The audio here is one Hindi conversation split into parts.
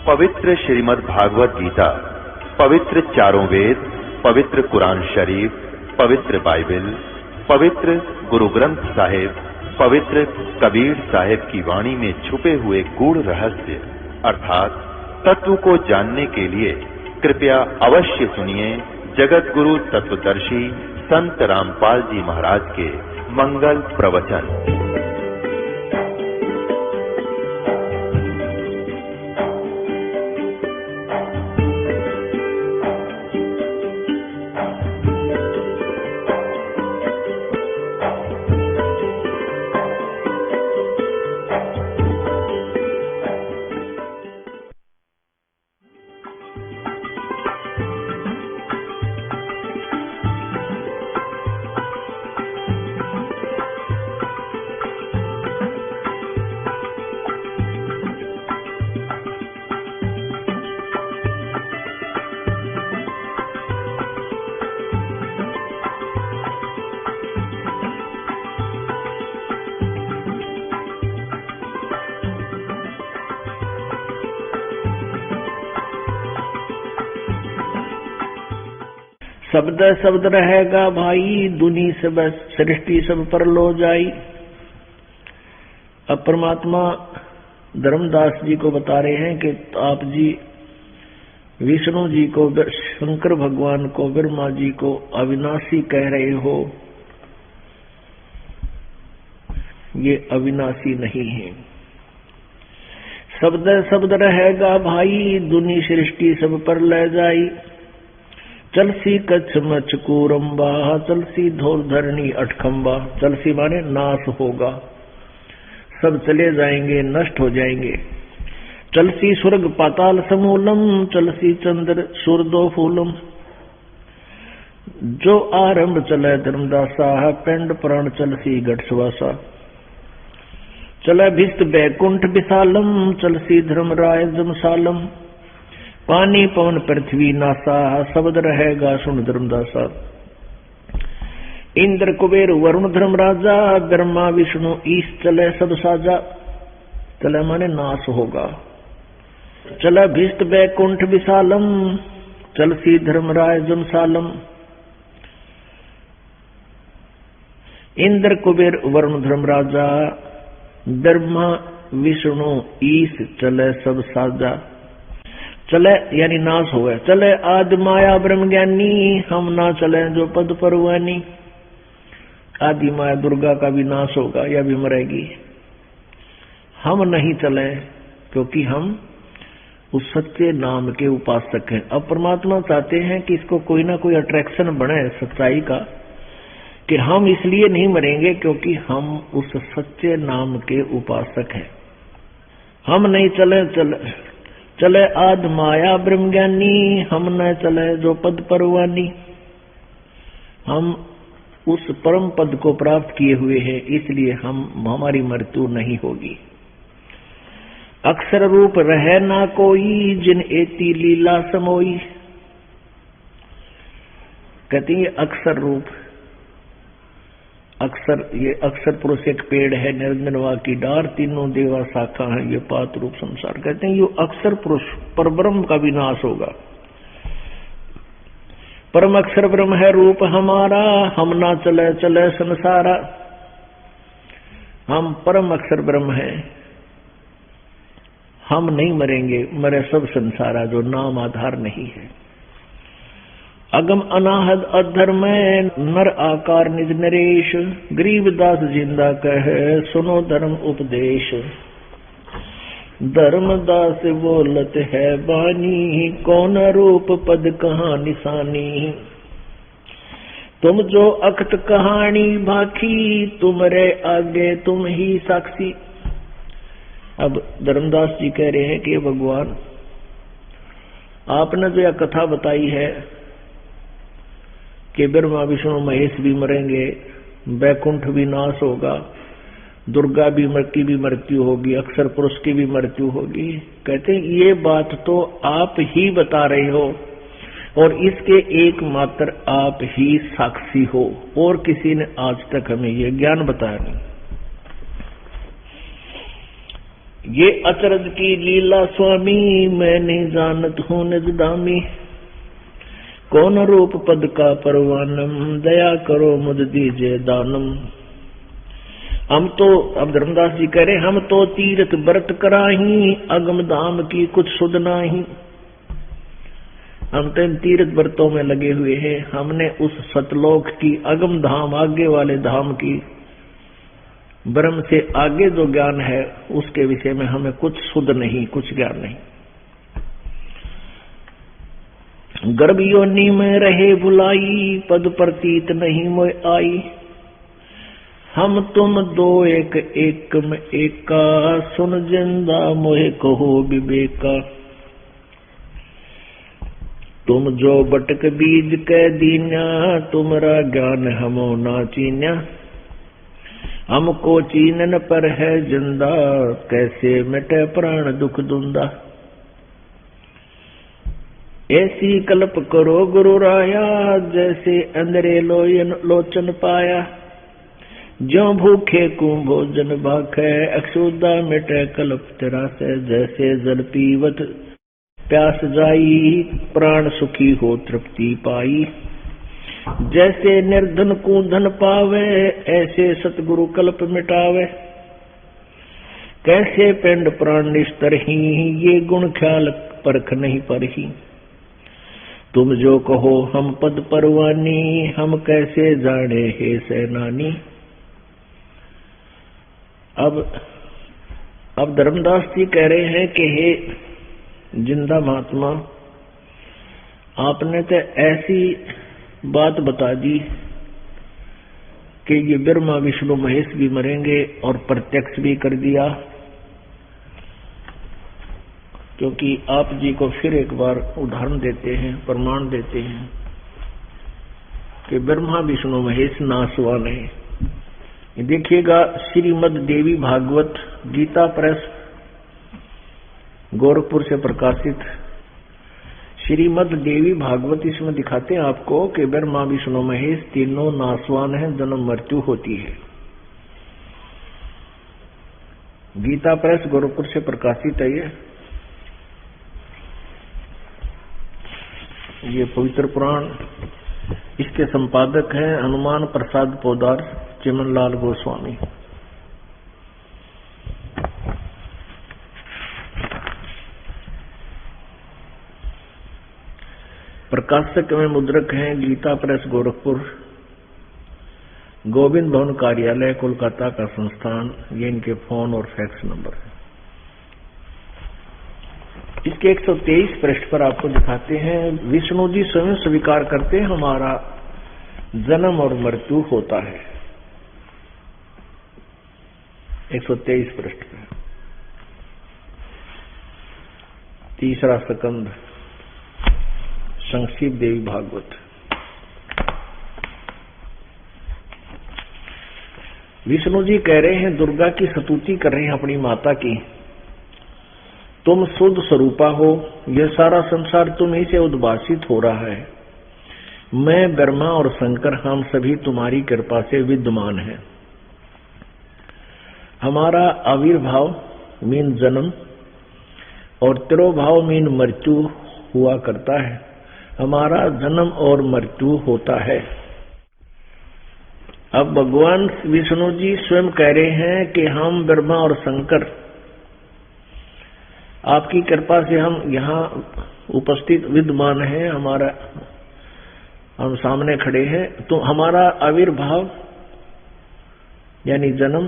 पवित्र श्रीमद् भागवत गीता, पवित्र चारों वेद, पवित्र कुरान शरीफ, पवित्र बाइबल, पवित्र गुरु ग्रंथ साहिब, पवित्र कबीर साहिब की वाणी में छुपे हुए गूढ़ रहस्य अर्थात तत्व को जानने के लिए कृपया अवश्य सुनिए जगत गुरु तत्वदर्शी संत रामपाल जी महाराज के मंगल प्रवचन। शब्द शब्द रहेगा भाई, दुनी सब सृष्टि सब पर लो जाई। अब परमात्मा धर्मदास जी को बता रहे हैं कि आप जी विष्णु जी को, शंकर भगवान को, ब्रह्मा जी को अविनाशी कह रहे हो। ये अविनाशी नहीं है। शब्द शब्द रहेगा भाई, दुनी सृष्टि सब पर ले जाई। चलसी कच्छ मच कूरम्बा, चलसी धोल धरणी अठखम्बा। चलसी माने नाश होगा, सब चले जाएंगे, नष्ट हो जाएंगे। चलसी स्वर्ग पाताल समूलम, चलसी चंद्र सूर्दो फूलम। जो आरंभ चले धर्मदासा, पेंड प्राण चलसी घटसवासा। चले भिस्त बैकुंठ विशालम, चलसी धर्मराय जमसालम। पानी पवन पृथ्वी नासा, शब्द रहेगा सुन धर्मदासा। इंद्र कुबेर वरुण धर्मराजा, ब्रह्मा विष्णु ईश चले सब साजा। चले माने नाश होगा। चला भिष्ट बैकुंठ विशालम, चलसी धर्मराय जमसालम। इंद्र कुबेर वरुण धर्मराजा, ब्रह्मा विष्णु ईश चले सब साजा। चले यानी नाश हो गया। चले आदि माया ब्रह्म ज्ञानी, हम ना चले जो पद परवानी। आदि माया दुर्गा का भी नाश होगा, यह भी मरेगी। हम नहीं चले क्योंकि हम उस सच्चे नाम के उपासक हैं। अब परमात्मा चाहते हैं कि इसको कोई ना कोई अट्रैक्शन बने सच्चाई का, कि हम इसलिए नहीं मरेंगे क्योंकि हम उस सच्चे नाम के उपासक हैं। हम नहीं चले चले आद माया ब्रह्म ज्ञानी, हम न चले जो पद परवानी। हम उस परम पद को प्राप्त किए हुए हैं, इसलिए हमारी मृत्यु नहीं होगी। अक्षर रूप रहे ना कोई, जिन एती लीला समोई। कहती है अक्षर रूप, अक्षर, ये अक्षर पुरुष एक पेड़ है, निरंजनवा की डार, तीनों देवा शाखा है, ये पात रूप संसार। कहते हैं ये अक्षर पुरुष पर ब्रह्म का विनाश होगा। परम अक्षर ब्रह्म है रूप हमारा, हम ना चले चले संसारा। हम परम अक्षर ब्रह्म है, हम नहीं मरेंगे, मरे सब संसारा जो नाम आधार नहीं है। अगम अनाहद अधर्म नर आकार निज नरेश, गरीबदास जिंदा कहे सुनो धर्म उपदेश। धर्मदास बोलत है बानी, कौन रूप पद कहाँ निशानी। तुम जो अखत कहानी भाखी, तुमरे आगे तुम ही साक्षी। अब धर्मदास जी कह रहे हैं कि भगवान आपने जो यह कथा बताई है कि ब्रह्मा विष्णु महेश भी मरेंगे, बैकुंठ भी नाश होगा, दुर्गा भी की भी मृत्यु होगी, अक्षर पुरुष की भी मृत्यु होगी। कहते हैं ये बात तो आप ही बता रहे हो और इसके एकमात्र आप ही साक्षी हो, और किसी ने आज तक हमें ये ज्ञान बताया नहीं। ये अचरज की लीला स्वामी, मैं नहीं जानत हूँ निज दामी। कौन रूप पद का परवानम, दया करो मुझ दीजिए दानम। हम तो, अब धर्मदास जी कह रहे, हम तो तीर्थ व्रत कराही, अगम धाम की कुछ सुध नाही। हम तो इन तीर्थ व्रतों में लगे हुए हैं, हमने उस सतलोक की, अगम धाम, आगे वाले धाम की, ब्रह्म से आगे जो ज्ञान है उसके विषय में हमें कुछ सुध नहीं, कुछ ज्ञान नहीं। गर्भ योनि में रहे भुलाई, पद प्रतीत नहीं मोय आई। हम तुम दो एक, एक में एका, सुन जिंदा मोहे कहो विवेका। तुम जो बटक बीज कह दीन्या, तुमरा ज्ञान हमो ना चीन्या। हमको चीनन पर है जिंदा, कैसे मिटे प्राण दुख दुंदा। ऐसी कल्प करो गुरु राया, जैसे अंदरे लोचन पाया। ज्यों भूखे को भोजन भाखे, अक्षुदा मिटे कल्प तेरा से। जैसे जल पीवत प्यास जाई, प्राण सुखी हो तृप्ति पाई। जैसे निर्धन को धन पावे, ऐसे सतगुरु कल्प मिटावे। कैसे पिंड प्राण निस्तर ही, ये गुण ख्याल परख नहीं परही। तुम जो कहो हम पद परवानी, हम कैसे जाने हे सेनानी। अब धर्मदास जी कह रहे हैं कि हे जिंदा महात्मा, आपने तो ऐसी बात बता दी कि ये ब्रह्मा विष्णु महेश भी मरेंगे, और प्रत्यक्ष भी कर दिया। क्योंकि आप जी को फिर एक बार उदाहरण देते हैं, प्रमाण देते हैं कि ब्रह्मा विष्णु महेश नासवान है। देखिएगा, श्रीमद देवी भागवत गीता प्रेस गोरखपुर से प्रकाशित श्रीमद देवी भागवत, इसमें दिखाते हैं आपको कि ब्रह्मा विष्णु महेश तीनों नासवान हैं, जन्म मृत्यु होती है। गीता प्रेस गोरखपुर से प्रकाशित है। ये पवित्र पुराण, इसके संपादक हैं हनुमान प्रसाद पोदार, चिमनलाल गोस्वामी। प्रकाशक में मुद्रक हैं गीता प्रेस गोरखपुर, गोविंद भवन कार्यालय कोलकाता का संस्थान। ये इनके फोन और फैक्स नंबर है। इसके 123 पृष्ठ पर आपको दिखाते हैं, विष्णु जी स्वयं स्वीकार करते हैं हमारा जन्म और मृत्यु होता है। 123 पृष्ठ पर तीसरा स्कंद, संक्षिप्त देवी भागवत। विष्णु जी कह रहे हैं, दुर्गा की स्तुति कर रहे हैं अपनी माता की। तुम शुद्ध स्वरूपा हो, यह सारा संसार तुम ही से उद्भासित हो रहा है। मैं, ब्रह्मा और शंकर, हम सभी तुम्हारी कृपा से विद्यमान हैं। हमारा आविर्भाव मीन जन्म और तिरोभाव मीन मृत्यु हुआ करता है। हमारा जन्म और मृत्यु होता है। अब भगवान विष्णु जी स्वयं कह रहे हैं कि हम ब्रह्मा और शंकर, आपकी कृपा से हम यहाँ उपस्थित विद्यमान हैं, हम सामने खड़े हैं। तो हमारा आविर्भाव यानी जन्म,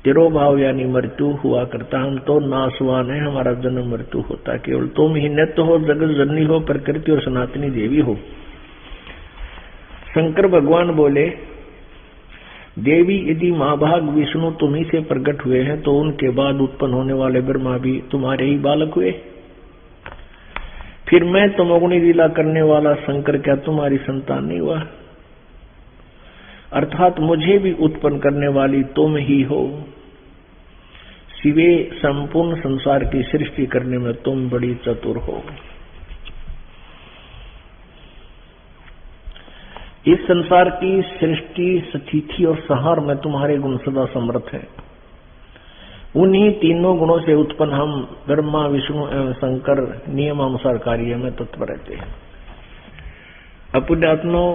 तिरोभाव यानी मृत्यु हुआ करता। हम तो नासवान है, हमारा जन्म मृत्यु होता है। केवल तुम ही नित्य हो, जगत जननी हो, प्रकृति और सनातनी देवी हो। शंकर भगवान बोले, देवी यदि महाभाग विष्णु तुम ही से प्रकट हुए हैं, तो उनके बाद उत्पन्न होने वाले ब्रह्मा भी तुम्हारे ही बालक हुए। फिर मैं तमोगुणी लीला करने वाला शंकर क्या तुम्हारी संतान नहीं हुआ? अर्थात मुझे भी उत्पन्न करने वाली तुम ही हो। शिवे, संपूर्ण संसार की सृष्टि करने में तुम बड़ी चतुर हो। इस संसार की सृष्टि, स्थिति और संहार में तुम्हारे गुण सदा समर्थ है। उन्हीं तीनों गुणों से उत्पन्न हम ब्रह्मा विष्णु एवं शंकर नियमानुसार कार्य में तत्पर रहते हैं। पुण्यात्माओं,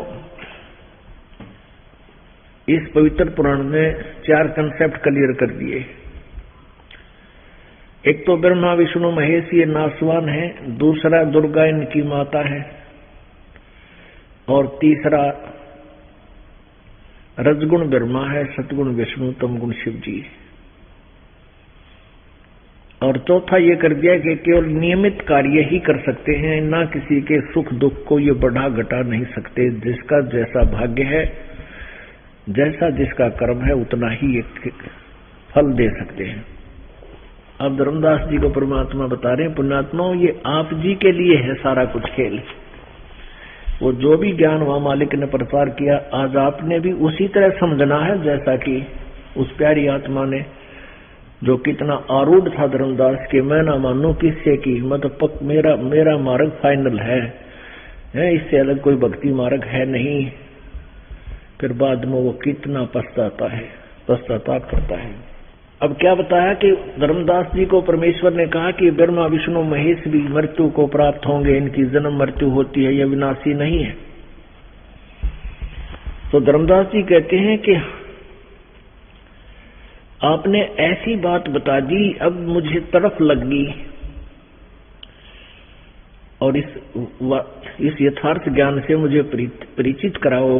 इस पवित्र पुराण में 4 कंसेप्ट क्लियर कर दिए। एक तो ब्रह्मा विष्णु महेश ये नासवान है, दूसरा दुर्गा इनकी माता है, और तीसरा रजगुण ब्रह्मा है, सतगुण विष्णु, तमगुण शिव जी, और चौथा ये कर दिया कि केवल नियमित कार्य ही कर सकते हैं, ना किसी के सुख दुख को ये बढ़ा घटा नहीं सकते। जिसका जैसा भाग्य है, जैसा जिसका कर्म है, उतना ही एक फल दे सकते हैं। अब धर्मदास जी को परमात्मा बता रहे हैं, पुण्यात्माओं ये आप जी के लिए है सारा कुछ खेल। वो जो भी ज्ञान वहां मालिक ने प्रचार किया, आज आपने भी उसी तरह समझना है, जैसा कि उस प्यारी आत्मा ने, जो कितना आरूढ़ था धर्मदास के, मैं ना मानू किससे की, मतलब मेरा मार्ग फाइनल है, इससे अलग कोई भक्ति मार्ग है नहीं। फिर बाद में वो कितना पश्चाताप करता है। अब क्या बताया कि धर्मदास जी को परमेश्वर ने कहा कि ब्रह्मा विष्णु महेश भी मृत्यु को प्राप्त होंगे, इनकी जन्म मृत्यु होती है, यह विनाशी नहीं है। तो धर्मदास जी कहते हैं कि आपने ऐसी बात बता दी, अब मुझे तरफ लग गई, और इस यथार्थ ज्ञान से मुझे परिचित कराओ,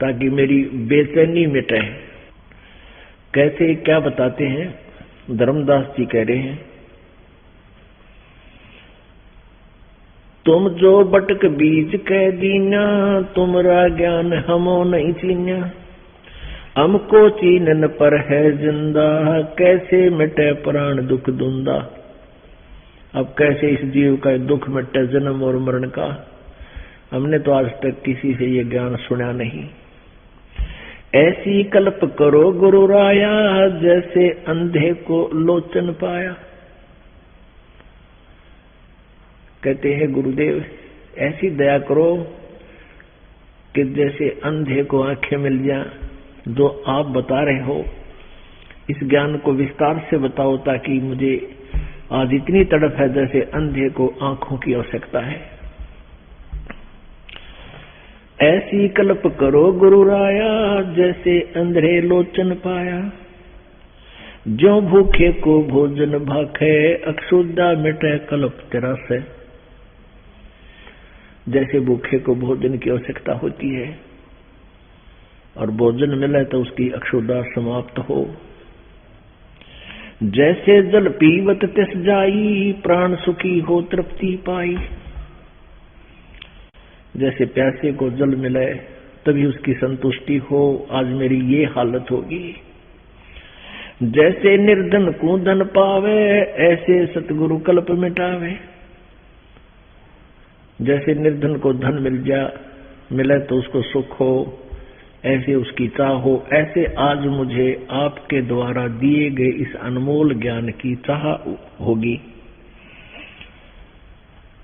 ताकि मेरी बेचैनी मिटे। कैसे, क्या बताते हैं? धर्मदास जी कह रहे हैं, तुम जो बटक बीज कह दीना, तुमरा ज्ञान हमो नहीं चीन्या, हमको चीनन पर है जिंदा, कैसे मिटे प्राण दुख दुंदा। अब कैसे इस जीव का दुख मिटे, जन्म और मरण का? हमने तो आज तक किसी से ये ज्ञान सुना नहीं। ऐसी कल्प करो गुरु राया, जैसे अंधे को लोचन पाया। कहते हैं गुरुदेव, ऐसी दया करो कि जैसे अंधे को आंखें मिल जाए, जो आप बता रहे हो, इस ज्ञान को विस्तार से बताओ, ताकि मुझे आज इतनी तड़प है जैसे अंधे को आंखों की आवश्यकता है। ऐसी कल्प करो गुरु राया, जैसे अंधे लोचन पाया, जो भूखे को भोजन भाखे, अक्षुद्धा मिटे कल्प तेरा से। जैसे भूखे को भोजन की आवश्यकता होती है, और भोजन मिले तो उसकी अक्षुद्धा समाप्त हो। जैसे जल पीवत तिस जाई, प्राण सुखी हो तृप्ति पाई। जैसे प्यासे को जल मिले तभी उसकी संतुष्टि हो, आज मेरी ये हालत होगी। जैसे निर्धन को धन पावे, ऐसे सतगुरु कल्प मिटावे। जैसे निर्धन को धन मिले तो उसको सुख हो, ऐसे उसकी चाह हो। ऐसे आज मुझे आपके द्वारा दिए गए इस अनमोल ज्ञान की चाह होगी।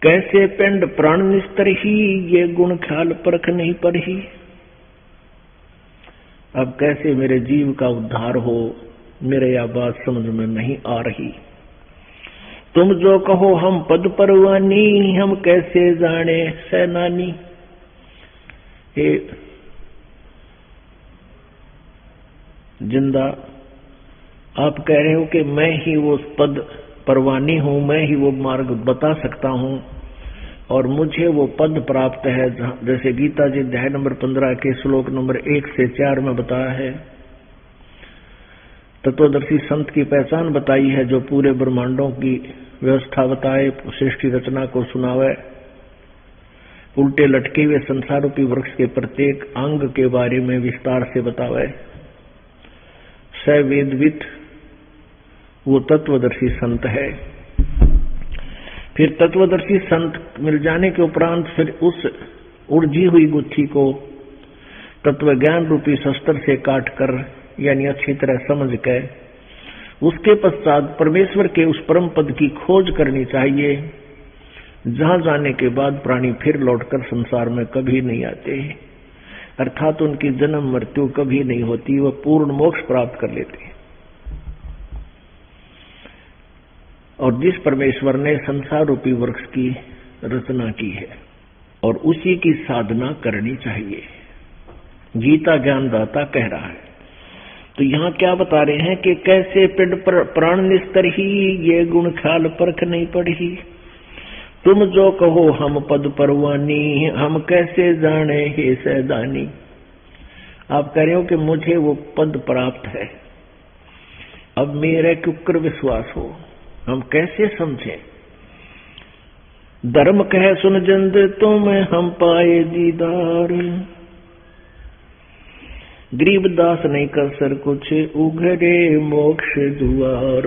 कैसे पिंड प्राण निस्तर ही, ये गुण ख्याल परख नहीं पड़ही। अब कैसे मेरे जीव का उद्धार हो, मेरे यह बात समझ में नहीं आ रही। तुम जो कहो हम पद परवानी, हम कैसे जाने सेनानी। हे जिंदा, आप कह रहे हो कि मैं ही वो पद परवानी हूं, मैं ही वो मार्ग बता सकता हूं, और मुझे वो पद प्राप्त है, जैसे गीता जी अध्याय नंबर 15 के श्लोक नंबर 1 से 4 में बताया है। तत्वदर्शी संत की पहचान बताई है, जो पूरे ब्रह्मांडों की व्यवस्था बताए, सृष्टि रचना को सुनावे, उल्टे लटके हुए संसार रूपी वृक्ष के प्रत्येक अंग के बारे में विस्तार से बतावे। स वेदविद वो तत्वदर्शी संत है। फिर तत्वदर्शी संत मिल जाने के उपरांत फिर उस उलझी हुई गुत्थी को तत्व ज्ञान रूपी शस्त्र से काट कर, यानी अच्छी तरह समझ कर, उसके पश्चात परमेश्वर के उस परम पद की खोज करनी चाहिए, जहां जाने के बाद प्राणी फिर लौटकर संसार में कभी नहीं आते। अर्थात उनकी जन्म मृत्यु कभी नहीं होती, वह पूर्ण मोक्ष प्राप्त कर लेते हैं। और जिस परमेश्वर ने संसार रूपी वृक्ष की रचना की है और उसी की साधना करनी चाहिए, गीता ज्ञानदाता कह रहा है। तो यहाँ क्या बता रहे हैं कि कैसे पिंड प्राण निस्तर ही, ये गुण ख्याल परख नहीं पड़ी। तुम जो कहो हम पद परवानी, हम कैसे जाने हे सैदानी। आप कह रहे हो कि मुझे वो पद प्राप्त है, अब मेरे कुकर विश्वास हो, हम कैसे समझें। धर्म कह सुन जंद तुम्हें हम पाए दीदार, गरीबदास नहीं कर सर कुछ उघरे मोक्ष द्वार।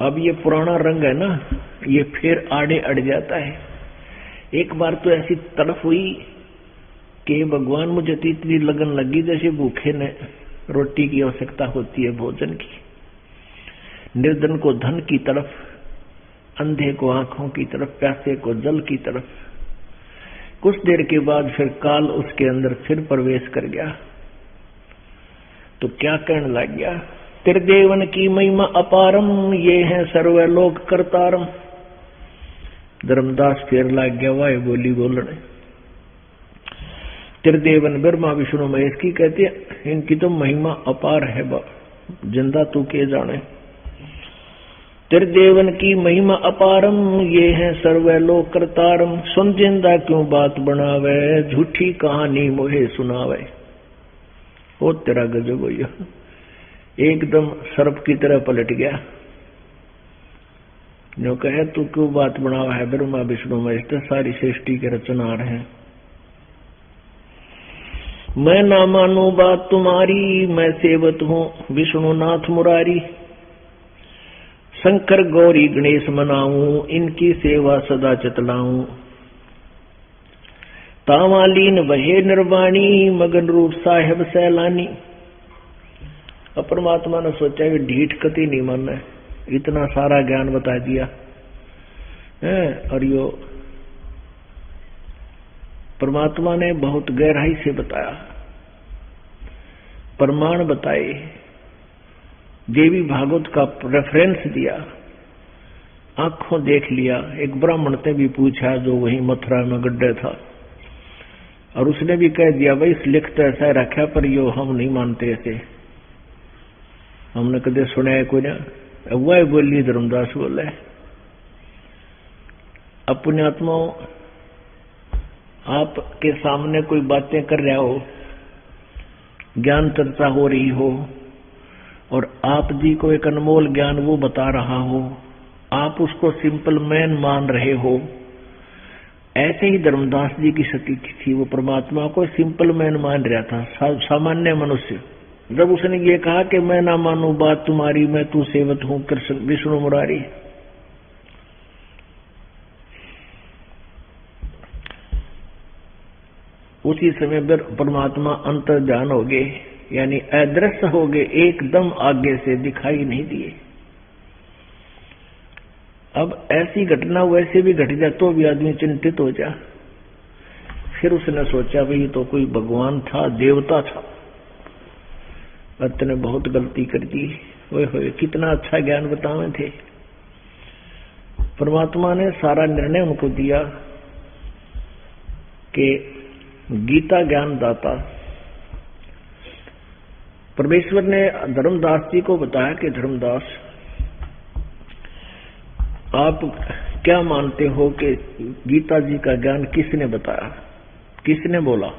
अब ये पुराना रंग है ना, ये फिर आड़े अड़ जाता है। एक बार तो ऐसी तड़फ हुई कि भगवान मुझे तो इतनी लगन लगी जैसे भूखे ने रोटी की आवश्यकता होती है, भोजन की। निर्धन को धन की तरफ, अंधे को आंखों की तरफ, प्यासे को जल की तरफ। कुछ देर के बाद फिर काल उसके अंदर फिर प्रवेश कर गया, तो क्या कहने लग गया, त्रिदेवन की महिमा अपारम, ये है सर्वलोक करतारम। धर्मदास फिर लग गया वाय बोली बोलने। त्रिदेवन ब्रह्मा विष्णु महेश की कहते हैं, इनकी तो महिमा अपार है, जिंदा तू के जाने। त्रिदेवन की महिमा अपारम, ये है सर्वलोक करतारम। सुन जिंदा क्यों बात बनावे, झूठी कहानी मोहे सुनावे। ओ तेरा गजब हो, एकदम सर्प की तरह पलट गया। जो कहे तू क्यों बात बनावा है, ब्रह्मा विष्णु महेश तो सारी सृष्टि के रचनार हैं। मैं ना मानू बात तुम्हारी, मैं सेवत हूँ विष्णुनाथ मुरारी। शंकर गौरी गणेश मनाऊं, इनकी सेवा सदा चतलाऊं। तावालीन वहे निर्वाणी, मगन रूप साहेब सैलानी। परमात्मा ने सोचा कि ढीठ कति नहीं मानना है, इतना सारा ज्ञान बता दिया है। और यो परमात्मा ने बहुत गहराई से बताया, प्रमाण बताए, देवी भागवत का रेफरेंस दिया, आंखों देख लिया। एक ब्राह्मण ने भी पूछा जो वहीं मथुरा में गड्ढे था, और उसने भी कह दिया भाई इस लिख तो ऐसा रखा पर यो हम नहीं मानते, ऐसे हमने कदे सुना है कोई ना। वह बोली धर्मदास बोले, अपने आत्माओं आपके सामने कोई बातें कर रहा हो, ज्ञान चर्चा हो रही हो, और आप जी को एक अनमोल ज्ञान वो बता रहा हो, आप उसको सिंपल मैन मान रहे हो। ऐसे ही धर्मदास जी की स्थिति थी, वो परमात्मा को सिंपल मैन मान रहा था, सामान्य मनुष्य। जब उसने ये कहा कि मैं ना मानू बात तुम्हारी, मैं तू सेवत हूं कृष्ण विष्णु मुरारी, उसी समय परमात्मा अंतर्ध्यान हो गए, यानी अदृश्य हो गए, एकदम आगे से दिखाई नहीं दिए। अब ऐसी घटना वैसे भी घट जा तो भी आदमी चिंतित हो जा। फिर उसने सोचा भाई तो कोई भगवान था, देवता था, ने बहुत गलती कर दी। ओए कितना अच्छा ज्ञान बतावे थे। परमात्मा ने सारा निर्णय उनको दिया कि गीता ज्ञान दाता परमेश्वर ने धर्मदास जी को बताया कि धर्मदास आप क्या मानते हो कि गीता जी का ज्ञान किसने बताया, किसने बोला।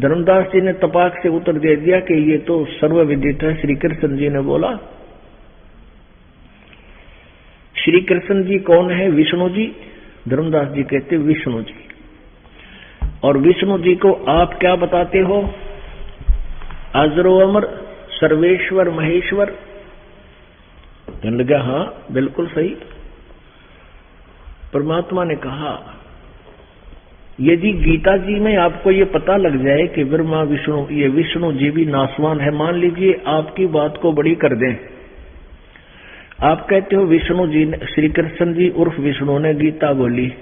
धर्मदास जी ने तपाक से उत्तर दे दिया कि ये तो सर्वविदित है, श्री कृष्ण जी ने बोला। श्री कृष्ण जी कौन है? विष्णु जी। धर्मदास जी कहते विष्णु जी। और विष्णु जी को आप क्या बताते हो? अजरो अमर सर्वेश्वर महेश्वर। कहने लगा हाँ बिल्कुल सही। परमात्मा ने कहा यदि गीता जी में आपको ये पता लग जाए कि ब्रह्मा विष्णु, ये विष्णु जी भी नासवान है, मान लीजिए आपकी बात को बड़ी कर दें, आप कहते हो विष्णु जी ने, श्री कृष्ण जी उर्फ विष्णु ने गीता बोली,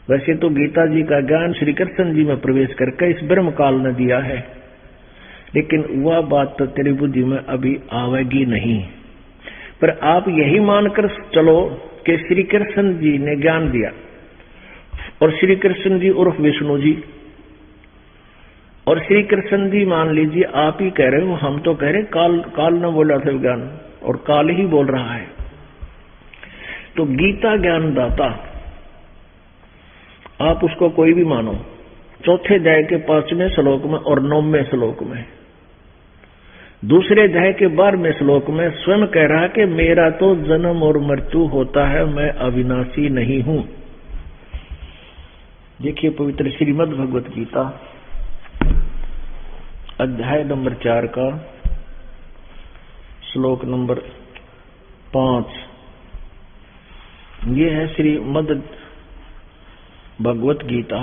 वैसे तो गीता जी का ज्ञान श्री कृष्ण जी में प्रवेश करके इस ब्रह्म काल ने दिया है, लेकिन वह बात तो तेरी बुद्धि में अभी आवेगी नहीं। पर आप यही मानकर चलो कि श्री कृष्ण जी ने ज्ञान दिया, और श्री कृष्ण जी उर्फ विष्णु जी, और श्री कृष्ण जी मान लीजिए आप ही कह रहे हो, हम तो कह रहे काल न बोला था ज्ञान, और काल ही बोल रहा है। तो गीता ज्ञानदाता आप उसको कोई भी मानो, चौथे अध्याय के 5वें श्लोक में और 9वें श्लोक में, दूसरे अध्याय के 12वें श्लोक में स्वयं कह रहा कि मेरा तो जन्म और मृत्यु होता है, मैं अविनाशी नहीं हूं। देखिए पवित्र श्रीमद् भगवत गीता अध्याय नंबर 4 का श्लोक नंबर 5। ये है श्रीमद् भगवत गीता,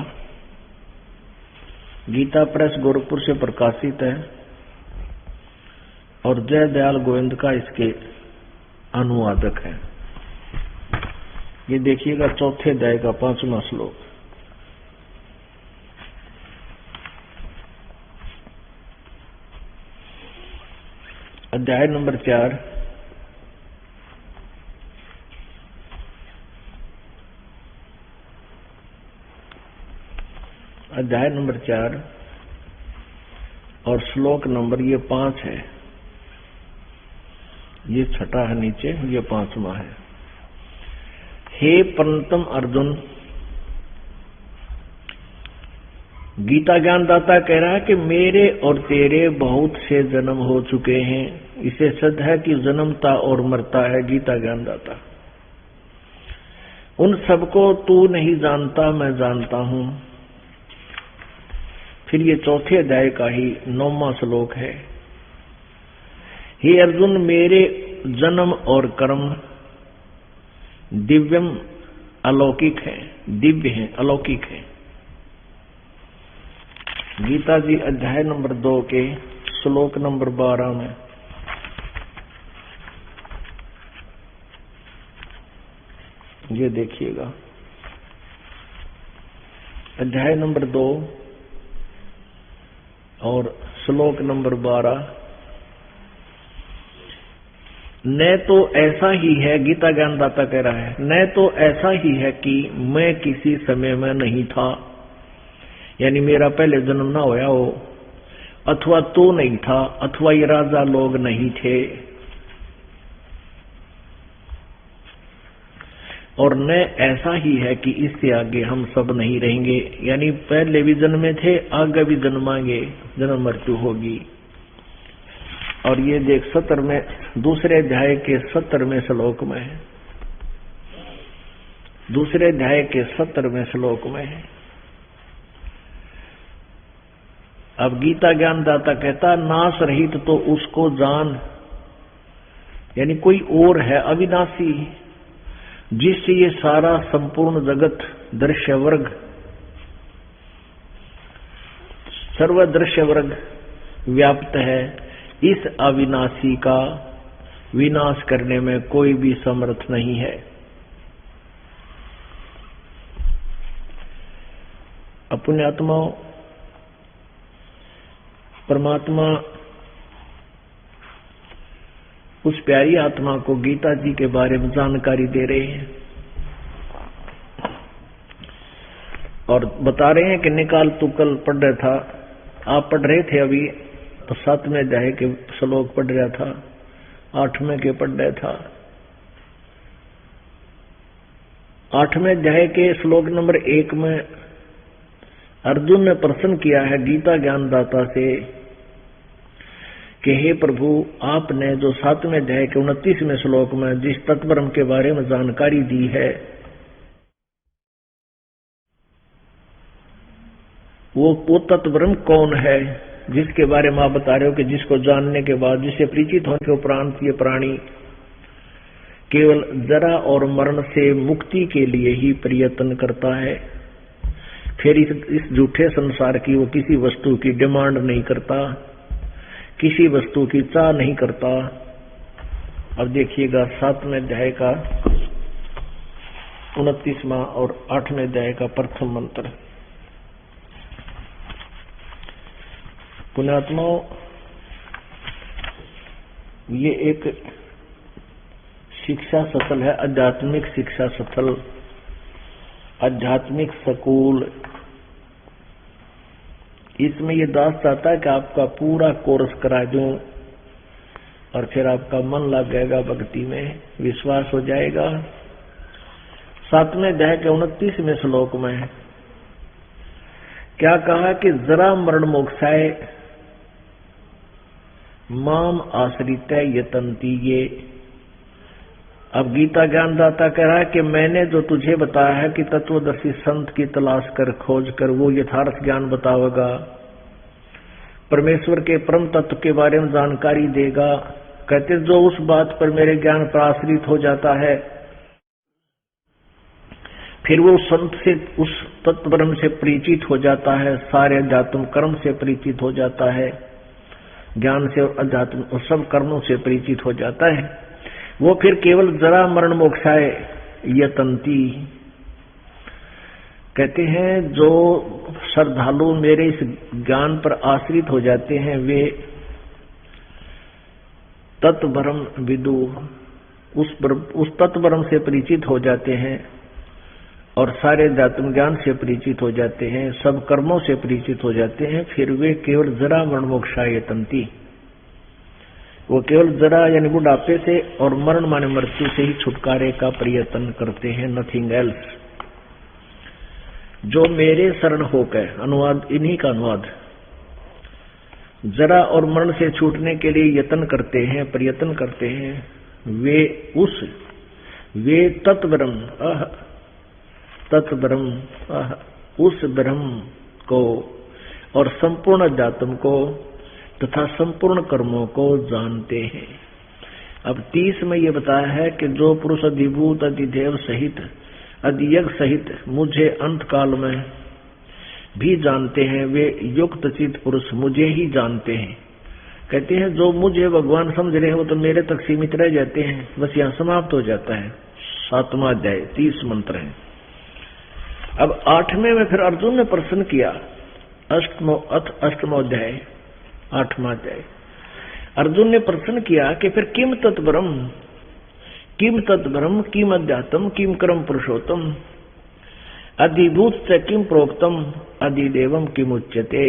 गीता प्रेस गोरखपुर से प्रकाशित है, और जय दयाल गोविंद का इसके अनुवादक है। ये देखिएगा चौथे अध्याय का 5वां श्लोक। अध्याय नंबर 4 अध्याय नंबर 4 और श्लोक नंबर ये 5 है, ये छठा है नीचे, ये 5वां है। हे परंतम अर्जुन, गीता ज्ञानदाता कह रहा है कि मेरे और तेरे बहुत से जन्म हो चुके हैं, इसे सद है कि जन्मता और मरता है गीता ज्ञानदाता। उन सबको तू नहीं जानता, मैं जानता हूं। फिर ये चौथे अध्याय का ही 9वां श्लोक है। हे अर्जुन, मेरे जन्म और कर्म दिव्यम अलौकिक है, दिव्य है, अलौकिक है। गीता जी अध्याय नंबर 2 के श्लोक नंबर 12 में ये देखिएगा, अध्याय नंबर 2 और श्लोक नंबर 12। न तो ऐसा ही है, गीता ज्ञानदाता कह रहा है, न तो ऐसा ही है कि मैं किसी समय में नहीं था, यानी मेरा पहले जन्म ना होया हो, अथवा तो नहीं था, अथवा ये राजा लोग नहीं थे, और न ऐसा ही है कि इससे आगे हम सब नहीं रहेंगे, यानी पहले भी जन्मे थे, आगे भी जन्मांगे, जन्म मृत्यु होगी। और ये देख 70 में, दूसरे अध्याय के 70वें श्लोक में है, दूसरे अध्याय के 70वें श्लोक में है। अब गीता ज्ञानदाता कहता नाश रहित तो उसको जान, यानी कोई और है अविनाशी, जिससे ये सारा संपूर्ण जगत दृश्य वर्ग, सर्वदृश्य वर्ग व्याप्त है। इस अविनाशी का विनाश करने में कोई भी समर्थ नहीं है। अपने आत्माओं, परमात्मा उस प्यारी आत्मा को गीता जी के बारे में जानकारी दे रहे हैं और बता रहे हैं कि निकाल तू कल पढ़ रहा था, आप पढ़ रहे थे अभी तो 7वें अध्याय के श्लोक पढ़ रहा था, 8वें के पढ़ रहा था। 8वें अध्याय के श्लोक नंबर 1 में अर्जुन ने प्रश्न किया है गीता ज्ञानदाता से कि हे प्रभु, आपने जो 7वें अध्याय के 29वें श्लोक में जिस तत्ब्रह्म के बारे में जानकारी दी है, वो तत्ब्रह्म कौन है जिसके बारे में आप बता रहे हो कि जिसको जानने के बाद, जिससे परिचित होने के उपरांत ये प्राणी केवल जरा और मरण से मुक्ति के लिए ही प्रयत्न करता है, फिर इस झूठे संसार की वो किसी वस्तु की डिमांड नहीं करता, किसी वस्तु की चाह नहीं करता। अब देखिएगा 7वें अध्याय का 29वां और 8वें अध्याय का प्रथम मंत्र। पुण्यात्माओं, ये एक शिक्षा सतल है, आध्यात्मिक शिक्षा सतल, आध्यात्मिक स्कूल। इसमें ये दास चाहता है कि आपका पूरा कोर्स करा दूं और फिर आपका मन लग जाएगा, भक्ति में विश्वास हो जाएगा। 7वें अध्याय के 29वें श्लोक में क्या कहा कि जरा मरण मोक्षाय माम आश्रित यतंती। ये अब गीता ज्ञानदाता कह रहा है कि मैंने जो तुझे बताया है कि तत्वदर्शी संत की तलाश कर, खोज कर वो यथार्थ ज्ञान बतावेगा, परमेश्वर के परम तत्व के बारे में जानकारी देगा। कहते जो उस बात पर मेरे ज्ञान पर आश्रित हो जाता है, फिर वो संत से, उस तत्व ब्रह्म से परिचित हो जाता है, सारे अध्यात्म कर्म से परिचित हो जाता है, ज्ञान से और अध्यात्म और सब कर्मों से परिचित हो जाता है। वो फिर केवल जरा मरण मोक्षाय यतंती। कहते हैं जो श्रद्धालु मेरे इस ज्ञान पर आश्रित हो जाते हैं वे तत्व ब्रह्म विदु, उस तत्व ब्रह्म से परिचित हो जाते हैं और सारे अध्यात्म ज्ञान से परिचित हो जाते हैं, सब कर्मों से परिचित हो जाते हैं। फिर वे केवल जरा मरण मोक्षाय यतंती, वो केवल जरा यानी बुढ़ापे से और मरण माने मृत्यु से ही छुटकारे का प्रयत्न करते हैं, नथिंग एल्स। जो मेरे शरण होकर, अनुवाद इन्हीं का अनुवाद, जरा और मरण से छूटने के लिए यत्न करते हैं, प्रयत्न करते हैं, वे तत्ब्रह्म उस ब्रह्म को और संपूर्ण अध्यात्म को तथा संपूर्ण कर्मों को जानते हैं। अब 30 में ये बताया है कि जो पुरुष अधिभूत अधिदेव सहित अधियज्ञ सहित मुझे अंत काल में भी जानते हैं, वे युक्त चित पुरुष मुझे ही जानते हैं। कहते हैं जो मुझे भगवान समझ रहे हैं वो तो मेरे तक सीमित रह जाते हैं, बस यहाँ समाप्त हो जाता है। 7वां अध्याय 30 मंत्र है। अब 8वें में फिर अर्जुन ने प्रश्न किया, 8वां अध्याय 8वां अध्याय। अर्जुन ने प्रश्न किया कि फिर किम तत्ब्रह्म, किम अध्यात्म, किम कर्म पुरुषोत्तम, अधिभूत से किम प्रोक्तम, अधिदेवम किम उच्यते।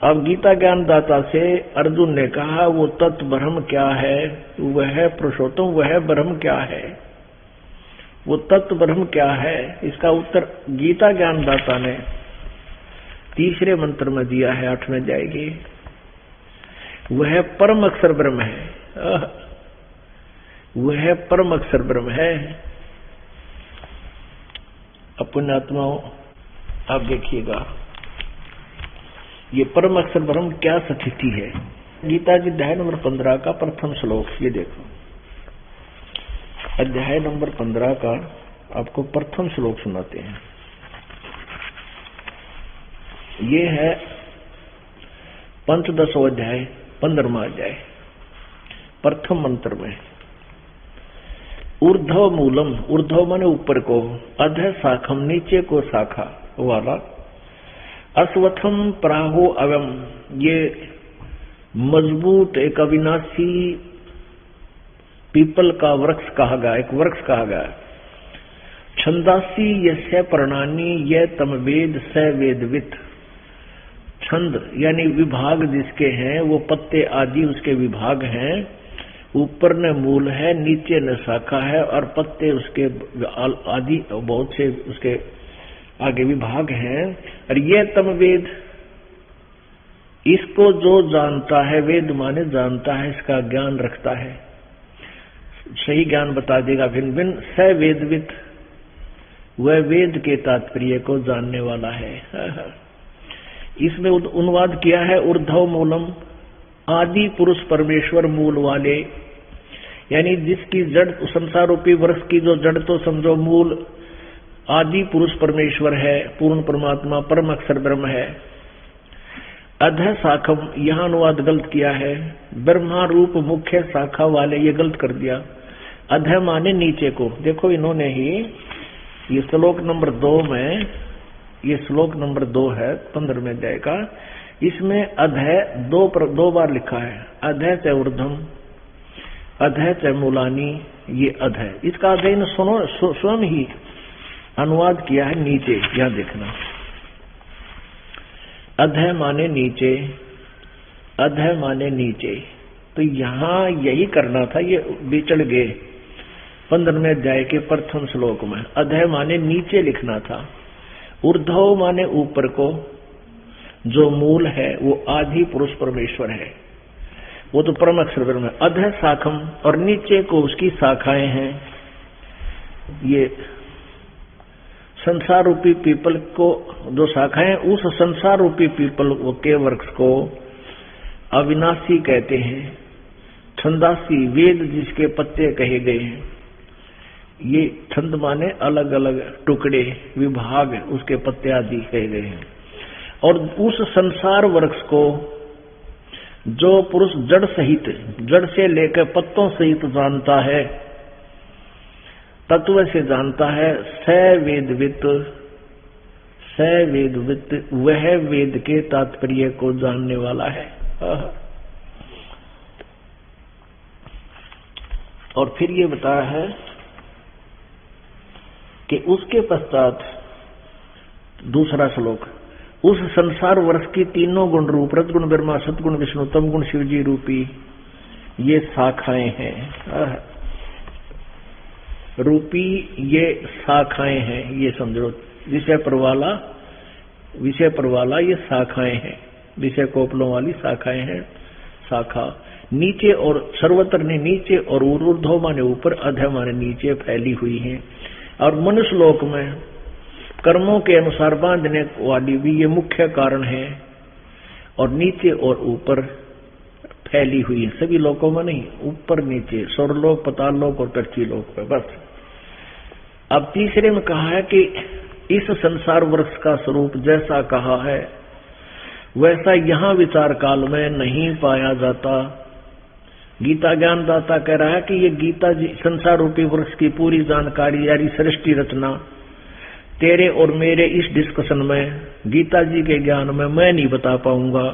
अब गीता ज्ञानदाता से अर्जुन ने कहा वो तत्व ब्रह्म क्या है, वह पुरुषोत्तम, वह ब्रह्म क्या है, वो तत्व ब्रह्म क्या है। इसका उत्तर गीता ज्ञानदाता ने 3रे मंत्र में दिया है, 8वें अध्याय के। वह परम अक्षर ब्रह्म है, वह परम अक्षर ब्रह्म है। अपने आत्माओं आप देखिएगा ये परम अक्षर ब्रह्म क्या स्थिति है। गीता जी अध्याय नंबर 15 का प्रथम श्लोक, ये देखो अध्याय नंबर 15 का आपको प्रथम श्लोक सुनाते हैं। ये है 15वां अध्याय 15वां अध्याय प्रथम मंत्र में। ऊर्ध्व मूलम, ऊर्ध्व माने ऊपर को, अधः शाखम नीचे को शाखा वाला, अश्वत्थम प्राहो अवम, ये मजबूत एक अविनाशी पीपल का वृक्ष कहा गया, एक वृक्ष कहा गया। छंदासी यस्य पर्णानि यह तम वेद स वेदवित। छंद यानी विभाग जिसके हैं वो पत्ते आदि उसके विभाग हैं, ऊपर न मूल है, नीचे न शाखा है और पत्ते उसके आदि बहुत से उसके आगे विभाग हैं। और ये तम वेद, इसको जो जानता है, वेद माने जानता है, इसका ज्ञान रखता है, सही ज्ञान बता देगा भिन्न भिन्न। स वेदवित, वह वेद के तात्पर्य को जानने वाला है। इसमें अनुवाद किया है ऊर्ध्व मूलम, आदि पुरुष परमेश्वर मूल वाले, यानी जिसकी जड़ संसार रूपी वृक्ष की जो जड़ तो समझो मूल आदि पुरुष परमेश्वर है, पूर्ण परमात्मा परम अक्षर ब्रह्म है। अधः शाखम, यहां अनुवाद गलत किया है, ब्रह्मा रूप मुख्य शाखा वाले, ये गलत कर दिया। अधः माने नीचे को। देखो इन्होंने ही ये श्लोक नंबर 2 में, ये श्लोक नंबर 2 है 15वें अध्याय का, इसमें अधः दो बार लिखा है। अधः च ऊर्ध्वम, अधः च मूलानी, ये अधः। इसका अध्ययन सुनो, स्वयं ही अनुवाद किया है नीचे। यहां देखना, अधः माने नीचे, अधः माने नीचे। तो यहां यही करना था, ये बिचड़ गए 15वें अध्याय के प्रथम श्लोक में। अधः माने नीचे लिखना था। ऊर्ध्व माने ऊपर को, जो मूल है वो आदि पुरुष परमेश्वर है, वो तो परम अक्षर ब्रह्म है। अधः शाखम, और नीचे को उसकी शाखाएं हैं। ये संसार रूपी पीपल को जो शाखाएं, उस संसार रूपी पीपल के वृक्ष को अविनाशी कहते हैं। छंदासी, वेद जिसके पत्ते कहे गए हैं। ये छंद माने अलग अलग टुकड़े, विभाग, उसके पत्ते आदि कहे गए हैं। और उस संसार वृक्ष को जो पुरुष जड़ सहित, जड़ से लेकर पत्तों सहित जानता है, तत्व से जानता है, स वेदवित, स वेदवित, वह वेद के तात्पर्य को जानने वाला है। और फिर ये बताया है कि उसके पश्चात दूसरा श्लोक, उस संसार वर्ष की तीनों गुण रूप, रजगुण ब्रह्मा, सतगुण विष्णु, तमगुण शिवजी रूपी ये शाखाएं हैं। रूपी ये शाखाएं हैं, ये समझो। विषय पर वाला ये शाखाएं हैं, विषय कोपलों वाली शाखाएं हैं। शाखा नीचे और सर्वत्र ने नीचे, और ऊर्ध्व माने ऊपर, अधः माने नीचे फैली हुई हैं। और मनुष्य लोक में कर्मों के अनुसार बांधने वाली भी ये मुख्य कारण है, और नीचे और ऊपर फैली हुई है। सभी लोकों में नहीं, ऊपर नीचे, स्वर्लोक, पाताल लोक और पृथ्वी लोक पे बस। अब तीसरे में कहा है कि इस संसार वृक्ष का स्वरूप जैसा कहा है वैसा यहाँ विचार काल में नहीं पाया जाता। गीता ज्ञानदाता कह रहा है कि ये गीता जी संसार रूपी वृक्ष की पूरी जानकारी यानी सृष्टि रचना तेरे और मेरे इस डिस्कशन में, गीता जी के ज्ञान में मैं नहीं बता पाऊंगा।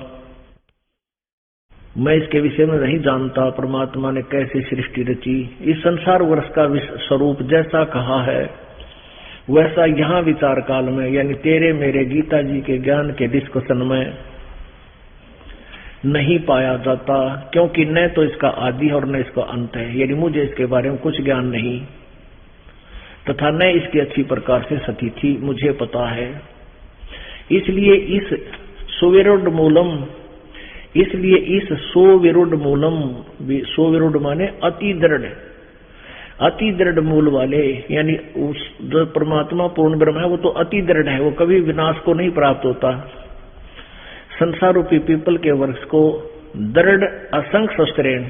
मैं इसके विषय में नहीं जानता परमात्मा ने कैसे सृष्टि रची। इस संसार वर्ष का स्वरूप जैसा कहा है वैसा यहाँ विचार काल में यानी तेरे मेरे गीता जी के ज्ञान के डिस्कशन में नहीं पाया जाता, क्योंकि न तो इसका आदि और न इसका अंत है। यानी मुझे इसके बारे में कुछ ज्ञान नहीं, तथा न इसकी अच्छी प्रकार से स्थिति मुझे पता है। इसलिए इस सुविरुद्ध मूलम, इसलिए इस सुविरुद्ध मूलम, सुविरुद्ध माने अति दृढ़, अति दृढ़ मूल वाले, यानी उस जो परमात्मा पूर्ण ब्रह्म है वो तो अति दृढ़ है, वो कभी विनाश को नहीं प्राप्त होता। संसार रूपी पीपल के वृक्ष को दृढ़ असंख्य शस्त्रेण,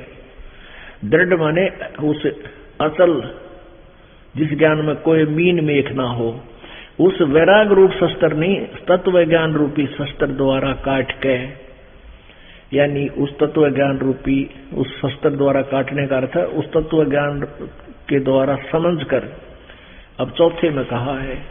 दृढ़ माने उस अचल जिस ज्ञान में कोई मीन मेख ना हो, उस वैराग रूप शस्त्र नहीं, तत्व ज्ञान रूपी शस्त्र द्वारा काट के, यानी उस तत्व ज्ञान रूपी उस शस्त्र द्वारा काटने का अर्थ है उस तत्व ज्ञान के द्वारा समझकर। अब चौथे में कहा है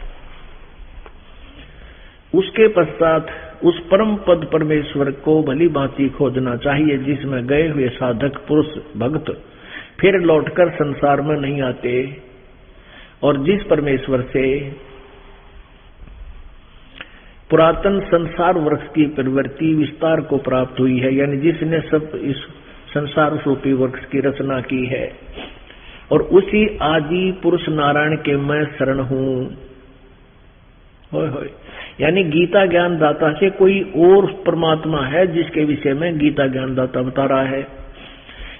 उसके पश्चात उस परम पद परमेश्वर को भली भांति खोजना चाहिए जिसमें गए हुए साधक पुरुष भक्त फिर लौटकर संसार में नहीं आते, और जिस परमेश्वर से पुरातन संसार वृक्ष की प्रवृत्ति विस्तार को प्राप्त हुई है, यानी जिसने सब इस संसार रूपी वृक्ष की रचना की है, और उसी आदि पुरुष नारायण के मैं शरण हूं। होय यानी गीता ज्ञान दाता से कोई और परमात्मा है जिसके विषय में गीता ज्ञान दाता बता रहा है।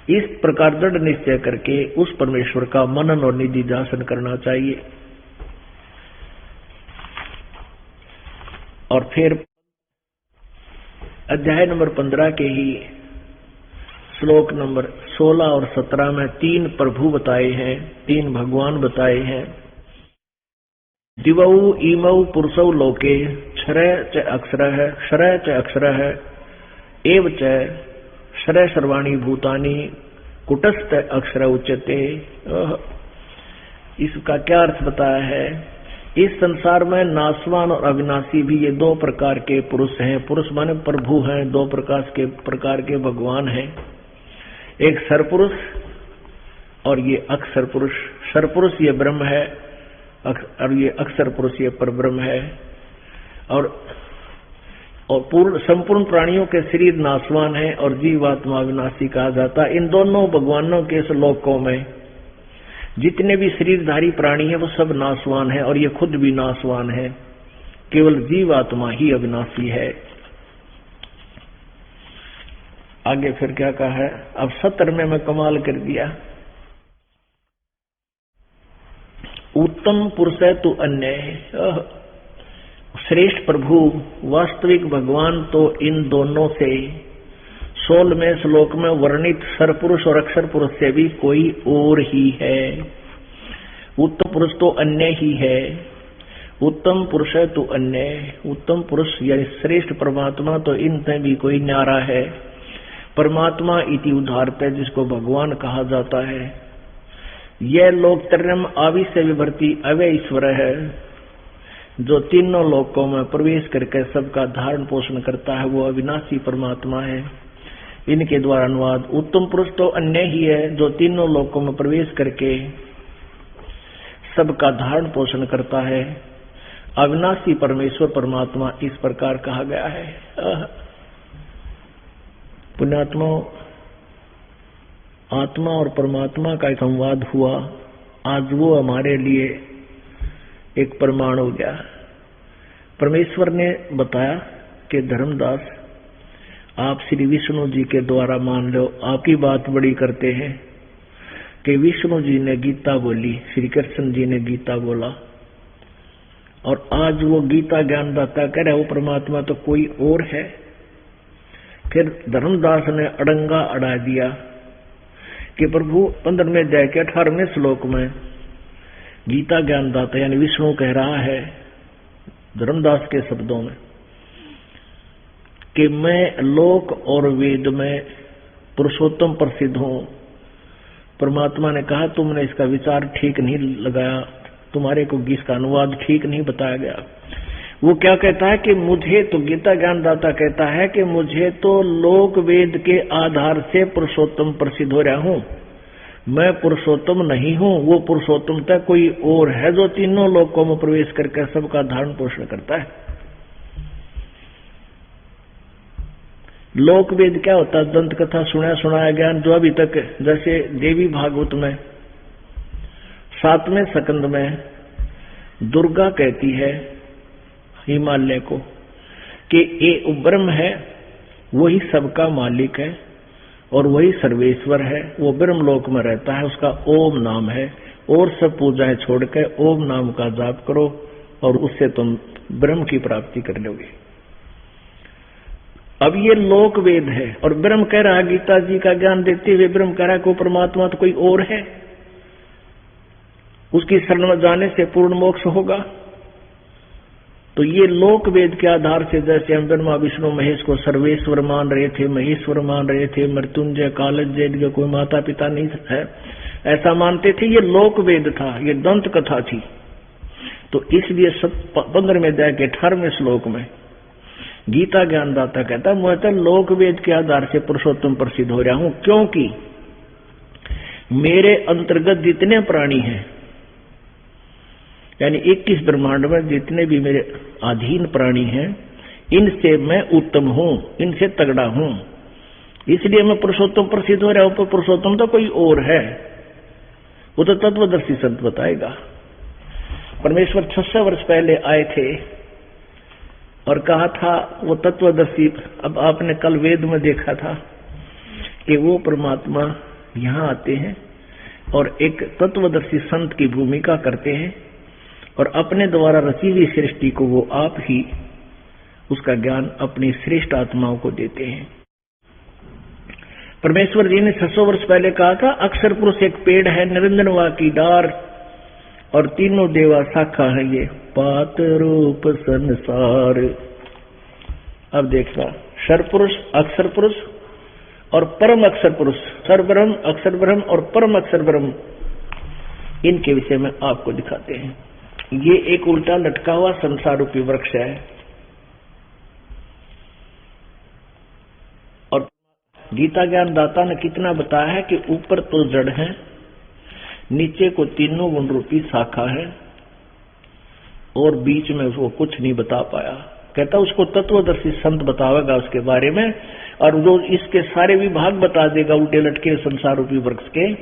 इस प्रकार दृढ़ निश्चय करके उस परमेश्वर का मनन और निधि ध्यान करना चाहिए। और फिर अध्याय नंबर 15 के ही श्लोक नंबर 16 और 17 में 3 प्रभु बताए हैं, 3 भगवान बताए हैं। दिवौ इमौ पुरुषौ लोके क्षरय च अक्षरः, क्षरय च अक्षरः एव च क्षरय सर्वाणि भूतानि कुटस्थ अक्षर उच्यते। इसका क्या अर्थ बताया है? इस संसार में नाशवान और अविनाशी भी ये दो प्रकार के पुरुष हैं। पुरुष माने प्रभु हैं, दो प्रकार के भगवान हैं। एक सरपुरुष और ये अक्षर पुरुष। सरपुरुष ये ब्रह्म है और ये अक्षर पुरुष ये परब्रह्म है। और संपूर्ण प्राणियों के शरीर नाशवान है और जीवात्मा विनाशी कहा जाता है। इन दोनों भगवानों के श्लोकों में जितने भी शरीरधारी प्राणी हैं वो सब नाशवान है और ये खुद भी नाशवान है। केवल जीवात्मा ही अविनाशी है। आगे फिर क्या कहा है? अब 70 में मैं कमाल कर दिया। उत्तम पुरुष है तू अन्य। श्रेष्ठ प्रभु वास्तविक भगवान तो इन दोनों से 16वें श्लोक में वर्णित सरपुरुष और अक्षर पुरुष से भी कोई और ही है। उत्तम पुरुष तो अन्य ही है। उत्तम पुरुष है तो अन्य। उत्तम पुरुष यानी श्रेष्ठ परमात्मा तो इनसे भी कोई न्यारा है। परमात्मा इति उदाहरते जिसको भगवान कहा जाता है। यह लोक त्रयम आविश्य विभर्ति अव्यय ईश्वर है जो तीनों लोकों में प्रवेश करके सबका धारण पोषण करता है, वो अविनाशी परमात्मा है। इनके द्वारा अनुवाद उत्तम पुरुष तो अन्य ही है जो तीनों लोकों में प्रवेश करके सबका धारण पोषण करता है। अविनाशी परमेश्वर परमात्मा इस प्रकार कहा गया है। पुण्यात्मा, आत्मा और परमात्मा का संवाद हुआ। आज वो हमारे लिए एक प्रमाण हो गया। परमेश्वर ने बताया कि धर्मदास आप श्री विष्णु जी के द्वारा मान लो, आपकी बात बड़ी करते हैं कि विष्णु जी ने गीता बोली, श्री कृष्ण जी ने गीता बोला और आज वो गीता ज्ञानदाता कह रहे वो परमात्मा तो कोई और है। फिर धर्मदास ने अड़ंगा अड़ा दिया कि प्रभु 15वें अध्याय के 18वें श्लोक में गीता ज्ञानदाता यानी विष्णु कह रहा है धर्मदास के शब्दों में कि मैं लोक और वेद में पुरुषोत्तम प्रसिद्ध हूं। परमात्मा ने कहा तुमने इसका विचार ठीक नहीं लगाया, तुम्हारे को इसका अनुवाद ठीक नहीं बताया गया। वो क्या कहता है कि मुझे तो गीता ज्ञानदाता कहता है कि मुझे तो लोक वेद के आधार से पुरुषोत्तम प्रसिद्ध हो रहा हूं। मैं पुरुषोत्तम नहीं हूं, वो पुरुषोत्तम तक कोई और है जो तीनों लोकों में प्रवेश करके सबका धारण पोषण करता है। लोक वेद क्या होता है? दंत कथा सुनाया ज्ञान जो अभी तक, जैसे देवी भागवत में 7वें स्कंद में दुर्गा कहती है हिमालय को कि ये ब्रह्म है, वही सबका मालिक है और वही सर्वेश्वर है, वो ब्रह्म लोक में रहता है, उसका ओम नाम है और सब पूजाएं छोड़ के ओम नाम का जाप करो और उससे तुम ब्रह्म की प्राप्ति कर लोगे। अब ये लोक वेद है और ब्रह्म कह रहा, गीता जी का ज्ञान देते हुए ब्रह्म कह रहा को परमात्मा तो कोई और है, उसकी शरण में जाने से पूर्ण मोक्ष होगा। तो ये लोक वेद के आधार से जैसे हम ब्रह्मा विष्णु महेश को सर्वेश्वर मान रहे थे, महेश्वर मान रहे थे, मृत्युंजय कालज्जय इनके कोई माता पिता नहीं है ऐसा मानते थे, ये लोक वेद था, ये दंत कथा थी। तो इसलिए 15वें अध्याय के 18वें श्लोक में गीता ज्ञानदाता कहता मैं तो लोक वेद के आधार से पुरुषोत्तम प्रसिद्ध हो रहा हूं, क्योंकि मेरे अंतर्गत जितने प्राणी हैं यानी 21 ब्रह्मांड में जितने भी मेरे अधीन प्राणी हैं इनसे मैं उत्तम हूं, इनसे तगड़ा हूं, इसलिए मैं पुरुषोत्तम प्रसिद्ध हो रहा हूं। पुरुषोत्तम तो कोई और है, वो तो तत्वदर्शी संत बताएगा। परमेश्वर 600 वर्ष पहले आए थे और कहा था वो तत्वदर्शी। अब आपने कल वेद में देखा था कि वो परमात्मा यहाँ आते हैं और एक तत्वदर्शी संत की भूमिका करते हैं और अपने द्वारा रची हुई सृष्टि को वो आप ही उसका ज्ञान अपनी श्रेष्ठ आत्माओं को देते हैं। परमेश्वर जी ने 600 वर्ष पहले कहा था अक्षर पुरुष एक पेड़ है, निरंजनवा की डार और तीनों देवा शाखा है ये पात रूप संसार। अब देखना सर्वपुरुष, अक्षर पुरुष और परम अक्षर पुरुष, सर्वब्रह्म, अक्षर ब्रह्म और परम अक्षर ब्रह्म, इनके विषय में आपको दिखाते हैं। ये एक उल्टा लटका हुआ संसार रूपी वृक्ष है और गीता ज्ञान दाता ने कितना बताया है कि ऊपर तो जड़ है, नीचे को तीनों गुण रूपी शाखा है और बीच में वो कुछ नहीं बता पाया। कहता उसको तत्वदर्शी संत बतावेगा उसके बारे में, और जो इसके सारे विभाग बता देगा उल्टे लटके संसार रूपी वृक्ष के।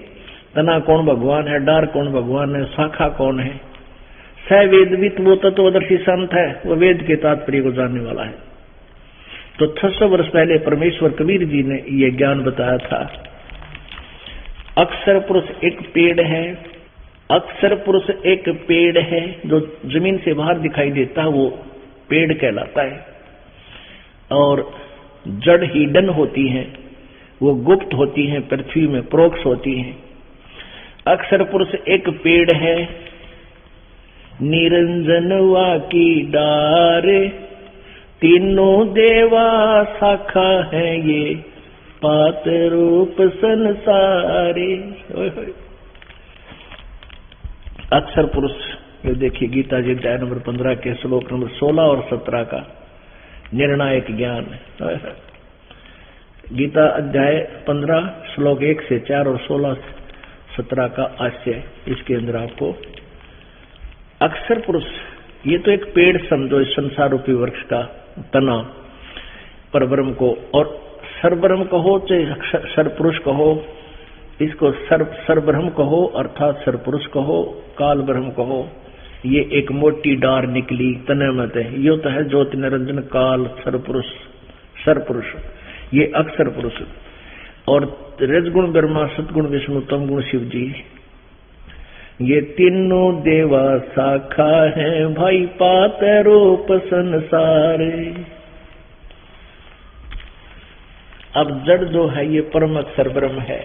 तना कौन भगवान है, डार कौन भगवान है, शाखा कौन है। स वेदवित वो तत्वदर्शी संत है, वो वेद के तात्पर्य को जानने वाला है। तो 600 वर्ष पहले परमेश्वर कबीर जी ने ये ज्ञान बताया था। अक्षर पुरुष एक पेड़ है, अक्षर पुरुष एक पेड़ है जो जमीन से बाहर दिखाई देता है, वो पेड़ कहलाता है। और जड़ हिडन होती हैं, वो गुप्त होती हैं, पृथ्वी में प्रोक्ष होती हैं। अक्षर पुरुष एक पेड़ है, निरंजनवा की डार, तीनों देवा शाखा है ये, पात रूप संसारे। अक्षर पुरुष, ये देखिए गीता जी अध्याय नंबर 15 के श्लोक नंबर 16 और 17 का निर्णायक ज्ञान। गीता अध्याय 15 श्लोक 1 से 4 और 16-17 का आशय इसके अंदर आपको। अक्षर पुरुष ये तो एक पेड़ समझो, इस संसार रूपी वृक्ष का तना परब्रह्म को, और सर्वब्रह्म कहो चाहे सर्वपुरुष कहो, इसको सर्वब्रह्म कहो अर्थात सर्वपुरुष कहो, काल ब्रह्म कहो। ये एक मोटी डार निकली तने मत है, यो तो है ज्योति निरंजन काल सर्वपुरुष, ये अक्षर पुरुष। और रजगुण ब्रह्मा, सतगुण विष्णु, तम गुण शिव जी, ये तीनों देवा शाखा है भाई, पात रूप संसारे। अब जड़ जो है ये परम अक्षर ब्रह्म है,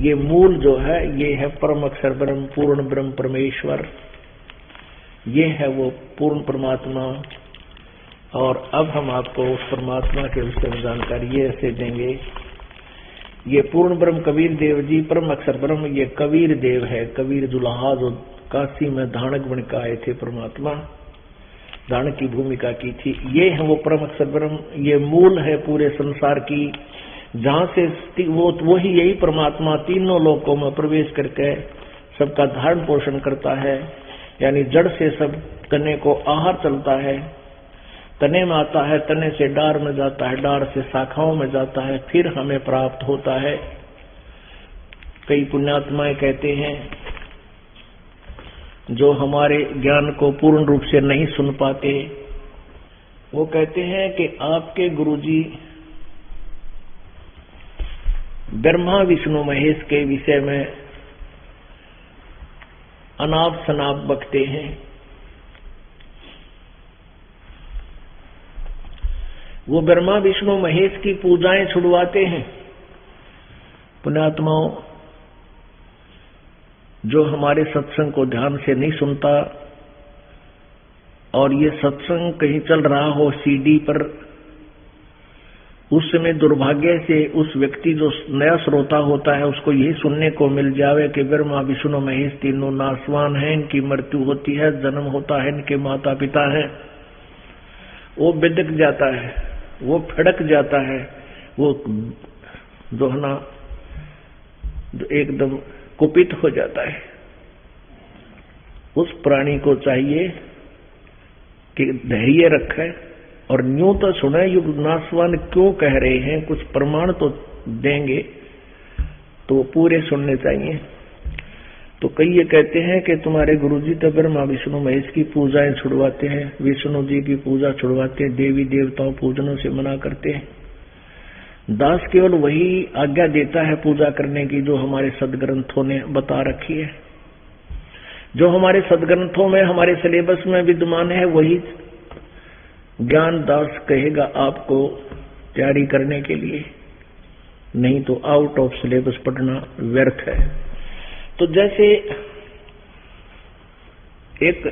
ये मूल जो है ये है परम अक्षर ब्रह्म, पूर्ण ब्रह्म परमेश्वर, ये है वो पूर्ण परमात्मा। और अब हम आपको उस परमात्मा के विषय में जानकारी ये ऐसे देंगे। ये पूर्ण ब्रह्म कबीर देव जी परम अक्षर ब्रह्म, ये कबीर देव है, कबीर दुल्हा जो काशी में धानक बन के आए थे, परमात्मा धानक की भूमिका की थी। ये है वो परम अक्षर ब्रह्म, ये मूल है पूरे संसार की, जहां से वो ही यही परमात्मा तीनों लोकों में प्रवेश करके सबका धारण पोषण करता है। यानी जड़ से सब तने को आहार चलता है, तने में आता है, तने से डार में जाता है, डार से शाखाओं में जाता है, फिर हमें प्राप्त होता है। कई पुण्यात्माएं कहते हैं जो हमारे ज्ञान को पूर्ण रूप से नहीं सुन पाते, वो कहते हैं कि आपके गुरुजी ब्रह्मा विष्णु महेश के विषय में अनाप शनाप बकते हैं। वो ब्रह्मा विष्णु महेश की पूजाएं छुड़वाते हैं। पुण्यात्माओं, जो हमारे सत्संग को ध्यान से नहीं सुनता और ये सत्संग कहीं चल रहा हो सीडी पर, उस समय दुर्भाग्य से उस व्यक्ति जो नया श्रोता होता है उसको यही सुनने को मिल जावे कि ब्रह्मा विष्णु महेश तीनों नासवान हैं, इनकी मृत्यु होती है, जन्म होता है, इनके माता पिता हैं। वो बिदक जाता है, वो फड़क जाता है, वो जो है ना एकदम कुपित हो जाता है। उस प्राणी को चाहिए कि धैर्य रखे और न्यू तो सुने, युग नासवान क्यों कह रहे हैं, कुछ प्रमाण तो देंगे, तो पूरे सुनने चाहिए। तो कई ये कहते हैं कि तुम्हारे गुरुजी तो ब्रह्मा विष्णु महेश की पूजाएं छुड़वाते हैं, विष्णु जी की पूजा छुड़वाते हैं, देवी देवताओं पूजनों से मना करते हैं। दास केवल वही आज्ञा देता है पूजा करने की जो हमारे सदग्रंथों ने बता रखी है, जो हमारे सदग्रंथों में हमारे सिलेबस में विद्यमान है, वही ज्ञान दास कहेगा आपको तैयारी करने के लिए, नहीं तो आउट ऑफ सिलेबस पढ़ना व्यर्थ है। तो जैसे एक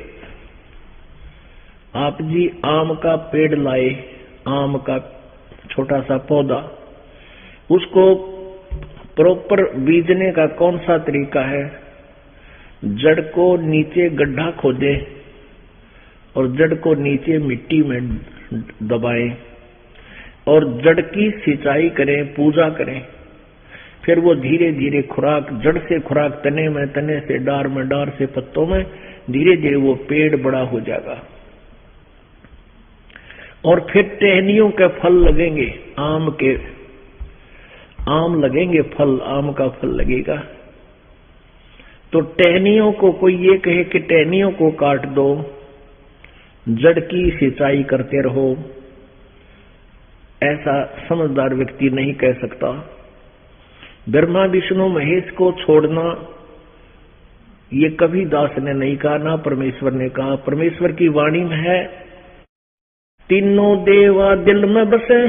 आप जी आम का पेड़ लाए, आम का छोटा सा पौधा, उसको प्रॉपर बीजने का कौन सा तरीका है, जड़ को नीचे गड्ढा खोदे और जड़ को नीचे मिट्टी में दबाएं और जड़ की सिंचाई करें, पूजा करें। फिर वो धीरे धीरे खुराक, जड़ से खुराक तने में, तने से डार में, डार से पत्तों में, धीरे धीरे वो पेड़ बड़ा हो जाएगा। और फिर टहनियों के फल लगेंगे, आम लगेंगे, फल, आम का फल लगेगा। तो टहनियों को कोई ये कहे कि टहनियों को काट दो, जड़ की सिंचाई करते रहो, ऐसा समझदार व्यक्ति नहीं कह सकता। ब्रह्मा विष्णु महेश को छोड़ना ये कभी दास ने नहीं कहा, ना परमेश्वर ने कहा। परमेश्वर की वाणी में है, तीनों देवा दिल में बसे,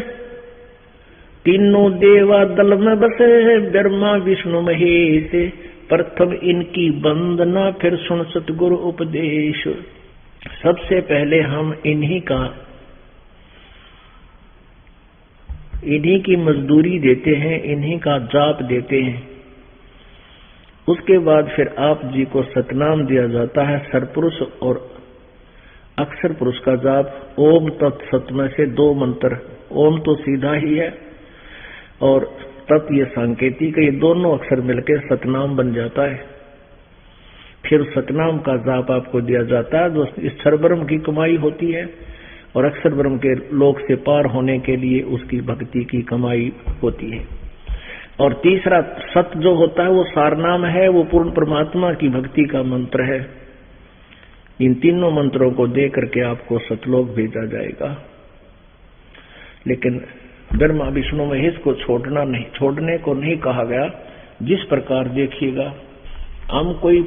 तीनों देवा दल में बसे, ब्रह्मा विष्णु महेश, प्रथम इनकी वंदना फिर सुन सतगुरु उपदेश। सबसे पहले हम इन्हीं की मजदूरी देते हैं, इन्हीं का जाप देते हैं। उसके बाद फिर आप जी को सतनाम दिया जाता है, सरपुरुष और अक्षर पुरुष का जाप। ओम तत्सत में से 2 मंत्र, ओम तो सीधा ही है और तत् ये सांकेतिक, ये दोनों अक्षर मिलकर सतनाम बन जाता है। फिर सतनाम का जाप आपको दिया जाता है, जो इस क्षर ब्रह्म की कमाई होती है और अक्षर ब्रह्म के लोक से पार होने के लिए उसकी भक्ति की कमाई होती है। और तीसरा सत जो होता है वो सारनाम है, वो पूर्ण परमात्मा की भक्ति का मंत्र है। इन तीनों मंत्रों को दे करके आपको सतलोक भेजा जाएगा। लेकिन ब्रह्मा विष्णु महेश को छोड़ने को नहीं कहा गया। जिस प्रकार देखिएगा, हम कोई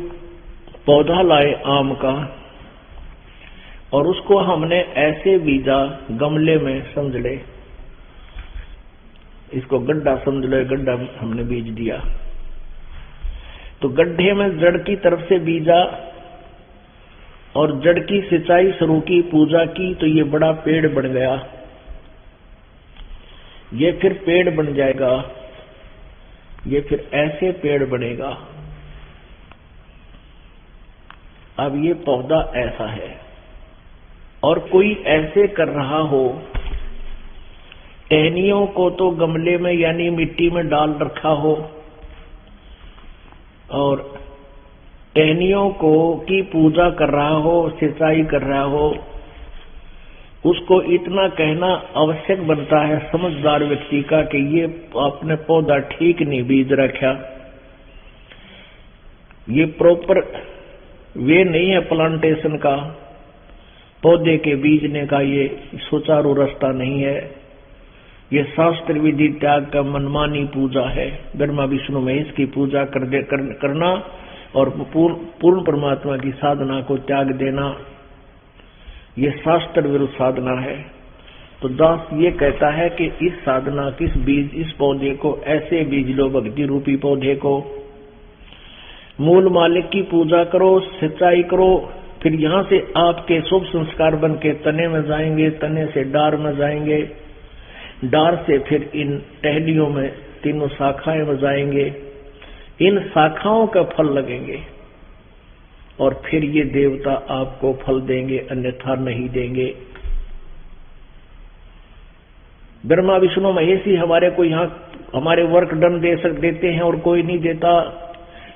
पौधा लाए आम का और उसको हमने ऐसे बीजा, गमले में समझ ले, इसको गड्ढा समझ लो, गड्ढा हमने बीज दिया, तो गड्ढे में जड़ की तरफ से बीजा और जड़ की सिंचाई शुरू की, पूजा की, तो ये बड़ा पेड़ बन गया। ये फिर पेड़ बन जाएगा, ये फिर ऐसे पेड़ बनेगा। अब ये पौधा ऐसा है और कोई ऐसे कर रहा हो, टहनियों को तो गमले में यानी मिट्टी में डाल रखा हो और टहनियों को की पूजा कर रहा हो, सिंचाई कर रहा हो, उसको इतना कहना आवश्यक बनता है समझदार व्यक्ति का कि ये आपने पौधा ठीक नहीं बीज रखा, ये प्रॉपर वे नहीं है प्लांटेशन का, पौधे के बीजने का ये सुचारू रास्ता नहीं है, ये शास्त्र विधि त्याग का मनमानी पूजा है। ब्रह्मा विष्णु महेश की पूजा करना और पूर्ण परमात्मा की साधना को त्याग देना, ये शास्त्र विरुद्ध साधना है। तो दास ये कहता है कि इस साधना किस बीज, इस पौधे को ऐसे बीज लो, भक्ति रूपी पौधे को, मूल मालिक की पूजा करो, सिंचाई करो, फिर यहाँ से आपके शुभ संस्कार बन के तने में जाएंगे, तने से डार में जाएंगे, डार से फिर इन टहनियों में, तीनों शाखाएं में जाएंगे, इन शाखाओं का फल लगेंगे और फिर ये देवता आपको फल देंगे, अन्यथा नहीं देंगे। ब्रह्मा विष्णु महेश ही हमारे को यहाँ हमारे वर्क डन देते हैं और कोई नहीं देता,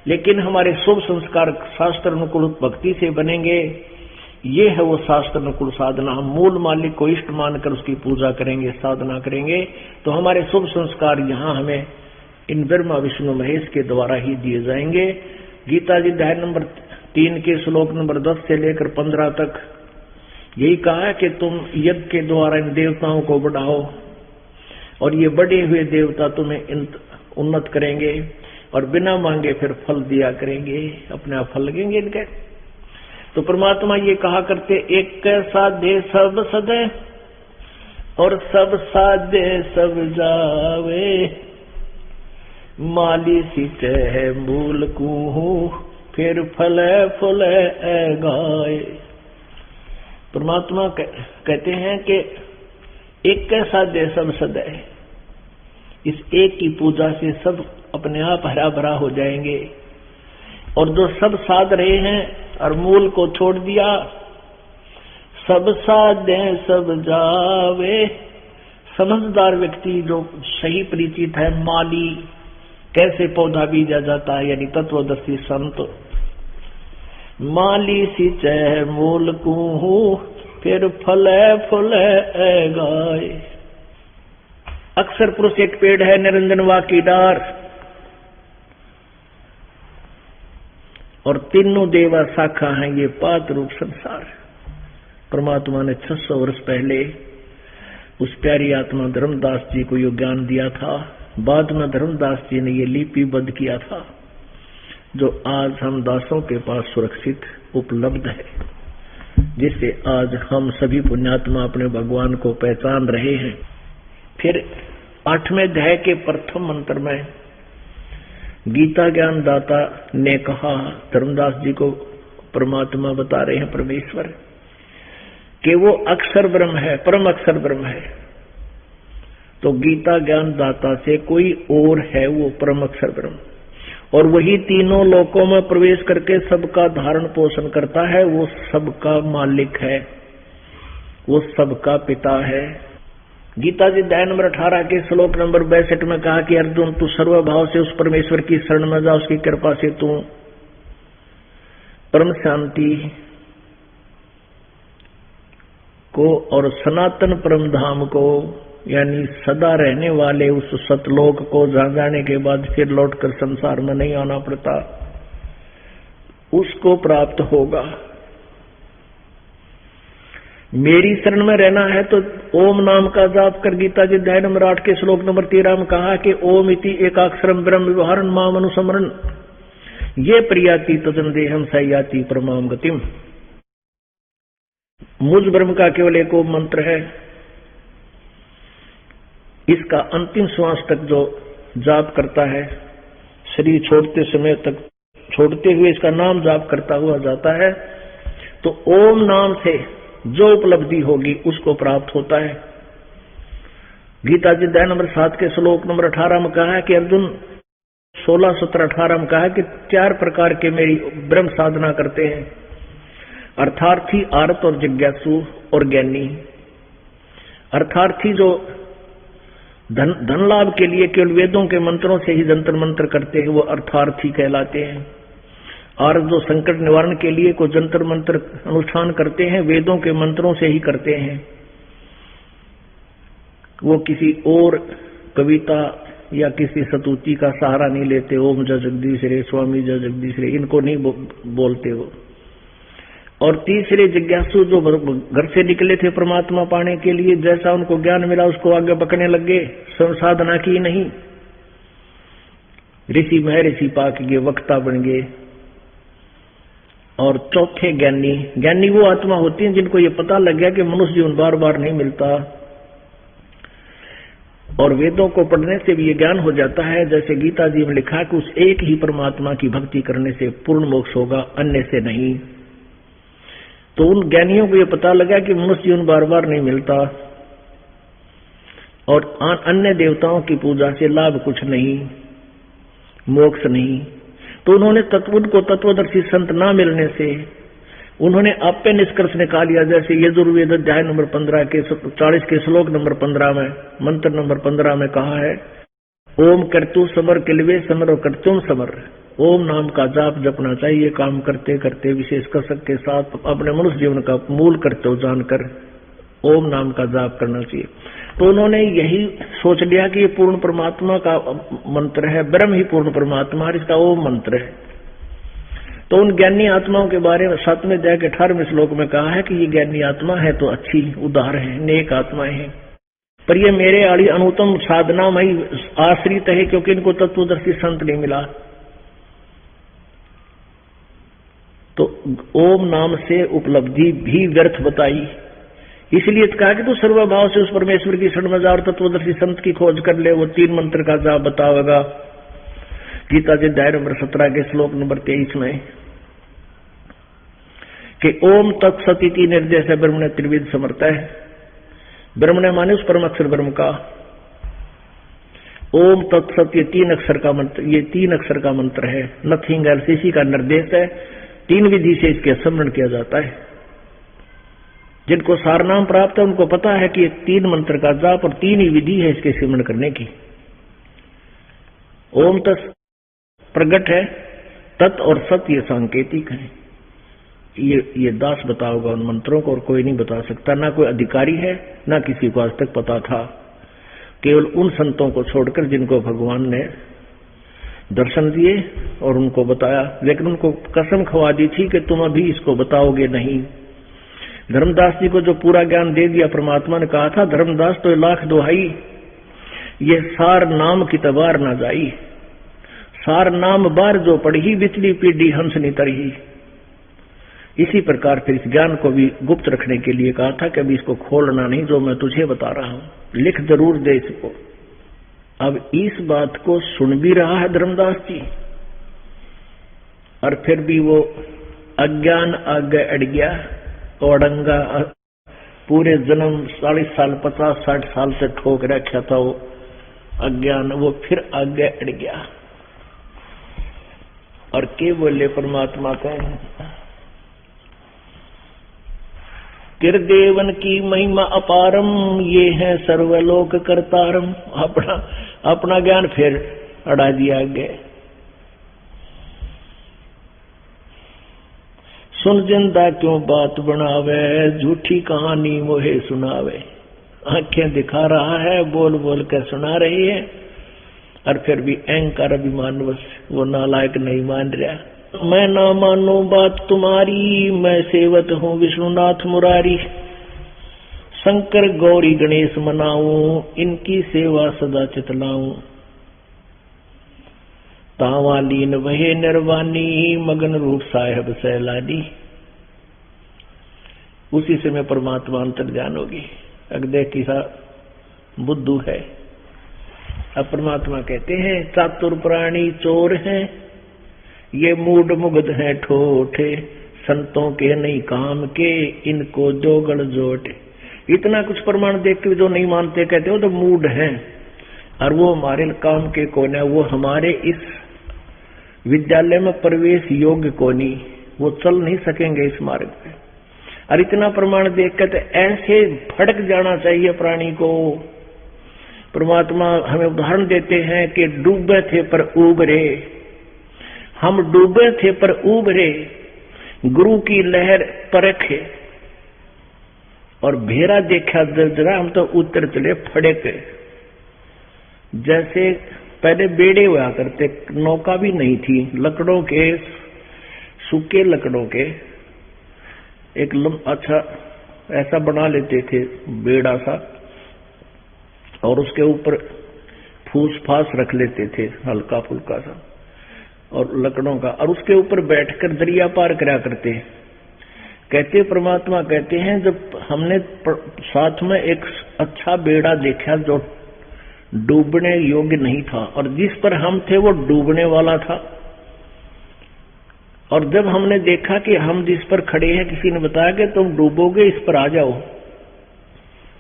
लेकिन हमारे शुभ संस्कार शास्त्र अनुकूल भक्ति से बनेंगे। ये है वो शास्त्र अनुकूल साधना। हम मूल मालिक को इष्ट मानकर उसकी पूजा करेंगे, साधना करेंगे, तो हमारे शुभ संस्कार यहाँ हमें इन ब्रह्मा विष्णु महेश के द्वारा ही दिए जाएंगे। गीता जी अध्याय नंबर 3 के श्लोक नंबर 10 से लेकर 15 तक यही कहा है कि तुम यज्ञ के द्वारा इन देवताओं को बढ़ाओ और ये बढ़े हुए देवता तुम्हें उन्नत करेंगे और बिना मांगे फिर फल दिया करेंगे, अपने आप फल लगेंगे इनके। तो परमात्मा ये कहा करते, एक साधे सब सदे और सब साधे सब जावे, माली सीते है मूल कूहू फिर फले फुले गाए। परमात्मा कहते हैं कि एक कैसा दे सब सदै, इस एक की पूजा से सब अपने आप हरा भरा हो जाएंगे। और जो सब साध रहे हैं और मूल को छोड़ दिया, सब साधे सब जावे। समझदार व्यक्ति जो सही परिचित है, माली कैसे पौधा बीजा जाता है, यानी तत्वदर्शी संत, माली सिंचे मूल को फिर फले फुले गाय। अक्सर पुरुष एक पेड़ है, निरंजन वाकी डार, और तीनों देवा शाखा हैं, ये पात रूप संसार। परमात्मा ने 600 वर्ष पहले उस प्यारी आत्मा धर्मदास जी को ये ज्ञान दिया था। बाद में धर्मदास जी ने ये लिपिबद्ध किया था, जो आज हम दासों के पास सुरक्षित उपलब्ध है, जिससे आज हम सभी पुण्यात्मा अपने भगवान को पहचान रहे हैं। फिर 8वें अध्याय के प्रथम मंत्र में गीता ज्ञान दाता ने कहा, धर्मदास जी को परमात्मा बता रहे हैं, परमेश्वर, कि वो अक्षर ब्रह्म है, परम अक्षर ब्रह्म है। तो गीता ज्ञान दाता से कोई और है वो परम अक्षर ब्रह्म, और वही तीनों लोकों में प्रवेश करके सबका धारण पोषण करता है। वो सबका मालिक है, वो सबका पिता है। गीता जी अध्याय नंबर 18 के श्लोक नंबर 62 में कहा कि अर्जुन, तू सर्वभाव से उस परमेश्वर की शरण में जा, उसकी कृपा से तू परम शांति को और सनातन परम धाम को, यानी सदा रहने वाले उस सतलोक को, जहां जाने के बाद फिर लौटकर संसार में नहीं आना पड़ता, उसको प्राप्त होगा। मेरी शरण में रहना है तो ओम नाम का जाप कर। गीता जी अध्याय नंबर 8 के श्लोक नंबर 13 में कहा कि ओम इति एकाक्षरम ब्रह्म व्यवहारन माम अनुसमरण ये प्रियाति तजन देहम सयाति परमाम गतिम। मुझ ब्रह्म का केवल एक ओम मंत्र है, इसका अंतिम श्वास तक जो जाप करता है, शरीर छोड़ते समय तक, छोड़ते हुए इसका नाम जाप करता हुआ जाता है, तो ओम नाम से जो उपलब्धि होगी उसको प्राप्त होता है। गीता जी अध्याय नंबर 7 के श्लोक नंबर 18 में कहा है कि अर्जुन, 16, 17, 18 में कहा है कि 4 प्रकार के मेरी ब्रह्म साधना करते हैं, अर्थार्थी, आर्त और जिज्ञासु और ज्ञानी। अर्थार्थी जो धन लाभ के लिए केवल वेदों के मंत्रों से ही जंतर मंत्र करते हैं, वो अर्थार्थी कहलाते हैं। और जो संकट निवारण के लिए को जंतर मंत्र अनुष्ठान करते हैं, वेदों के मंत्रों से ही करते हैं, वो किसी और कविता या किसी स्तुति का सहारा नहीं लेते। ओम जय जगदीश रे, स्वामी जय जगदीश रे, इनको नहीं बोलते हो। और तीसरे जिज्ञासु जो घर से निकले थे परमात्मा पाने के लिए, जैसा उनको ज्ञान मिला उसको आगे बकने लग गए, संसाधना की नहीं, ऋषि महर्षि पाक गए, वक्ता बन गए। और चौथे ज्ञानी, ज्ञानी वो आत्मा होती है जिनको ये पता लग गया कि मनुष्य जीवन बार बार नहीं मिलता, और वेदों को पढ़ने से भी ये ज्ञान हो जाता है, जैसे गीता जी में लिखा कि उस एक ही परमात्मा की भक्ति करने से पूर्ण मोक्ष होगा, अन्य से नहीं। तो उन ज्ञानियों को ये पता लगा कि मनुष्य जीवन बार बार नहीं मिलता, और अन्य देवताओं की पूजा से लाभ कुछ नहीं, मोक्ष नहीं। तो उन्होंने उनको तत्वदर्शी संत ना मिलने से उन्होंने आप पे निष्कर्ष निकाल लिया, जैसे यजुर्वेद अध्याय नंबर 15 के 40 के श्लोक नंबर 15 में, मंत्र नंबर 15 में कहा है, ओम कर्तु समर किलवे समर और कर्तुम समर। ओम नाम का जाप जपना चाहिए, काम करते करते विशेष कसक के साथ अपने मनुष्य जीवन का मूल कर्तव्य जानकर ओम नाम का जाप करना चाहिए। तो उन्होंने यही सोच लिया कि ये पूर्ण परमात्मा का मंत्र है, ब्रह्म ही पूर्ण परमात्मा है, इसका ओम मंत्र है। तो उन ज्ञानी आत्माओं के बारे में 7वें अध्याय के 18वें श्लोक में कहा है कि ये ज्ञानी आत्मा है तो अच्छी, उदार है, नेक आत्माएं हैं, पर ये मेरे आड़ी अनुत्तम साधना में ही आश्रित है, क्योंकि इनको तत्वदर्शी संत नहीं मिला। तो ओम नाम से उपलब्धि भी व्यर्थ बताई, इसलिए कहा कि तू सर्वभाव से उस परमेश्वर की शरण में जा और तत्वदर्शी संत की खोज कर ले, वो 3 मंत्र का जाप बतावेगा। गीता जी अध्याय नंबर 17 के श्लोक नंबर 23 में कि ओम तत्सत इति निर्देश है ब्रह्म ने त्रिविध समर्थ है। ब्रह्म ने माने उस परम अक्षर ब्रह्म का, ओम तत्सत ये 3 अक्षर का मंत्र, ये 3 अक्षर का मंत्र है। नथिंग एल्स, इसी का निर्देश है। 3 विधि से इसके स्मरण किया जाता है। जिनको सार नाम प्राप्त है उनको पता है कि 3 मंत्र का जाप और 3 ही विधि है इसके स्मरण करने की। ओम तत् प्रगट है, तत् और सत ये सांकेतिक है। ये दास बताओगा उन मंत्रों को, और कोई नहीं बता सकता। ना कोई अधिकारी है, ना किसी को आज तक पता था। केवल उन संतों को छोड़कर जिनको भगवान ने दर्शन दिए और उनको बताया, लेकिन उनको कसम खवा दी थी कि तुम अभी इसको बताओगे नहीं। धर्मदास जी को जो पूरा ज्ञान दे दिया परमात्मा ने, कहा था धर्मदास तो लाख दुहाई, ये सार नाम की तबार ना जाई। सार नाम बार जो पढ़ी, बिचली पीढ़ी हंस नहीं तरही। इसी प्रकार फिर इस ज्ञान को भी गुप्त रखने के लिए कहा था कि अभी इसको खोलना नहीं, जो मैं तुझे बता रहा हूं, लिख जरूर दे इसको। अब इस बात को सुन भी रहा है धर्मदास जी, और फिर भी वो अज्ञान आगे अड़ गया। अड़ंगा पूरे जन्म 40 साल 50-60 साल से ठोक रखा था वो अज्ञान, वो फिर आगे अड़ गया। और के बोले परमात्मा का किरदेवन की महिमा अपारम, ये है सर्वलोक करतारम। अपना ज्ञान फिर अड़ा दिया गया। सुन जिंदा क्यों बात बनावे, झूठी कहानी मोहे सुनावे। आंखें दिखा रहा है, बोल बोल कर सुना रही है, और फिर भी अहंकार अभिमानवश वो नालायक नहीं मान रहा। मैं ना मानो बात तुम्हारी, मैं सेवत हूँ विष्णुनाथ मुरारी। शंकर गौरी गणेश मनाऊं, इनकी सेवा सदा चितलाऊं। तावालीन वहे निर्वाणी, मगन रूप साहेब सैलानी। उसी से मैं परमात्मा अंतर्ध्यान होगी। अगदे किसा बुद्धू है। अब परमात्मा कहते हैं चातुर प्राणी चोर हैं, ये मूड मुग्ध हैं ठोठे। संतों के नहीं काम के, इनको जोगड़ जोटे। इतना कुछ प्रमाण देख के जो नहीं मानते कहते हो तो मूड हैं, और वो हमारे काम के कौन है, वो हमारे इस विद्यालय में प्रवेश योग्य कोनी, वो चल नहीं सकेंगे इस मार्ग पे। और इतना प्रमाण देख कर ऐसे भड़क जाना चाहिए प्राणी को। परमात्मा हमें उदाहरण देते हैं कि डूबे थे पर उबरे, हम डूबे थे पर उबरे, गुरु की लहर परखे, और भेरा देखा जरा हम तो उतर चले फड़क। जैसे पहले बेड़े हुआ करते, नौका भी नहीं थी, लकड़ों के, सूखे लकड़ों के एक अच्छा ऐसा बना लेते थे बेड़ा सा, और उसके ऊपर फूस फास रख लेते थे हल्का फुल्का सा, और लकड़ों का, और उसके ऊपर बैठकर दरिया पार करा करते। कहते परमात्मा कहते हैं जब हमने साथ में एक अच्छा बेड़ा देखा जो डूबने योग्य नहीं था, और जिस पर हम थे वो डूबने वाला था, और जब हमने देखा कि हम जिस पर खड़े हैं किसी ने बताया कि तुम डूबोगे, इस पर आ जाओ,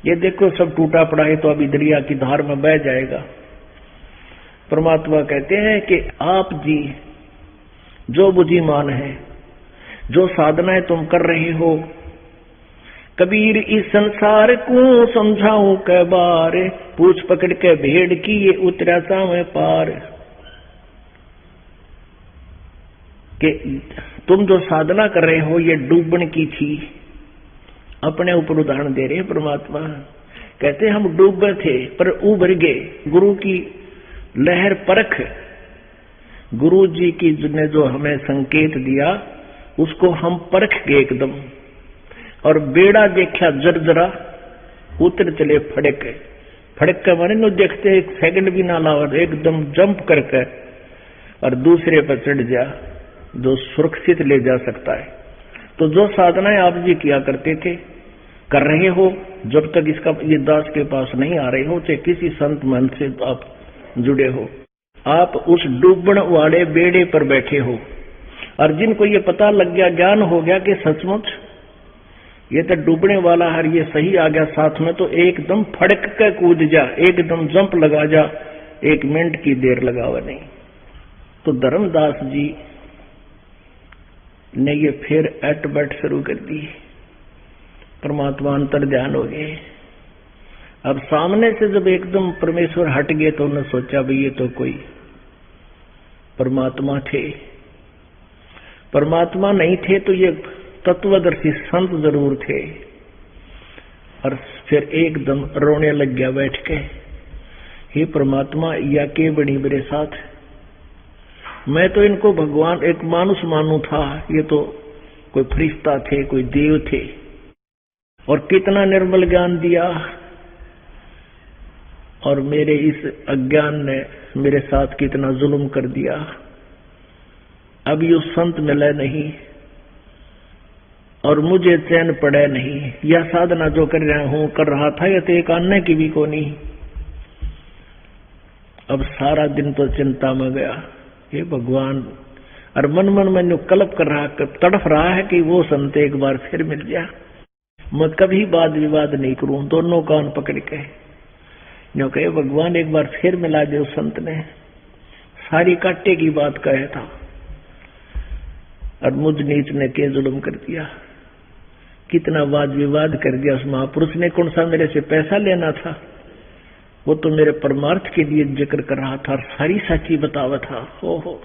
ये देखो सब टूटा पड़ा है तो अभी दरिया की धार में बह जाएगा। परमात्मा कहते हैं कि आप जी जो बुद्धिमान है, जो साधनाएं तुम कर रहे हो, कबीर इस संसार को समझाऊं कै बार, पूछ पकड़ के भेड़ की ये उतरा सावे पार। कि तुम जो साधना कर रहे हो ये डूबने की थी। अपने ऊपर उदाहरण दे रहे हैं परमात्मा। कहते हम डूबे थे पर उभर गए, गुरु की लहर परख। गुरु जी की ने जो हमें संकेत दिया उसको हम परख गए एकदम, और बेड़ा देखा जरजरा, उतर चले फड़क। फड़क का माने नो देखते एक सेकंड भी ना लावा, एकदम जंप करके और दूसरे पर चढ़ जा, जो सुरक्षित ले जा सकता है। तो जो साधनाएं आप जी किया करते थे, कर रहे हो, जब तक इसका ये दास के पास नहीं आ रहे हो, चाहे किसी संत मंत्र से आप जुड़े हो, आप उस डूबण वाले बेड़े पर बैठे हो। और जिनको ये पता लग गया, ज्ञान हो गया कि सचमुच ये तो डूबने वाला है, ये सही आ गया साथ में, तो एकदम फड़क कर कूद जा, एकदम जंप लगा जा, 1 मिनट की देर लगावा नहीं। तो धर्मदास जी ने ये फिर एटबट शुरू कर दी। परमात्मा अंतर ध्यान हो गए। अब सामने से जब एकदम परमेश्वर हट गए तो उन्होंने सोचा भाई ये तो कोई परमात्मा थे। परमात्मा नहीं थे तो ये तत्वदर्शी संत जरूर थे। और फिर एकदम रोने लग गया बैठ के, हे परमात्मा या के बड़ी मेरे साथ, मैं तो इनको भगवान एक मानुष मानू था, ये तो कोई फरिश्ता थे, कोई देव थे। और कितना निर्मल ज्ञान दिया और मेरे इस अज्ञान ने मेरे साथ कितना जुल्म कर दिया। अब ये संत मिले नहीं और मुझे चैन पड़े नहीं। यह साधना जो कर रहा था यह तो एक अन्य की भी को नहीं। अब सारा दिन तो चिंता में गया, हे भगवान। और मन मन में कल्प कर रहा, तड़फ रहा है कि वो संत एक बार फिर मिल गया, मैं कभी वाद विवाद नहीं करूं। दोनों कान पकड़ के जो कहे भगवान एक बार फिर मिला दे। उस संत ने सारी काटे की बात कहे था और मुझ नीच ने के जुल्म कर दिया, कितना वाद विवाद कर दिया। उस महापुरुष ने कौन सा मेरे से पैसा लेना था, वो तो मेरे परमार्थ के लिए जिक्र कर रहा था और सारी सच्ची बतावा था। ओहो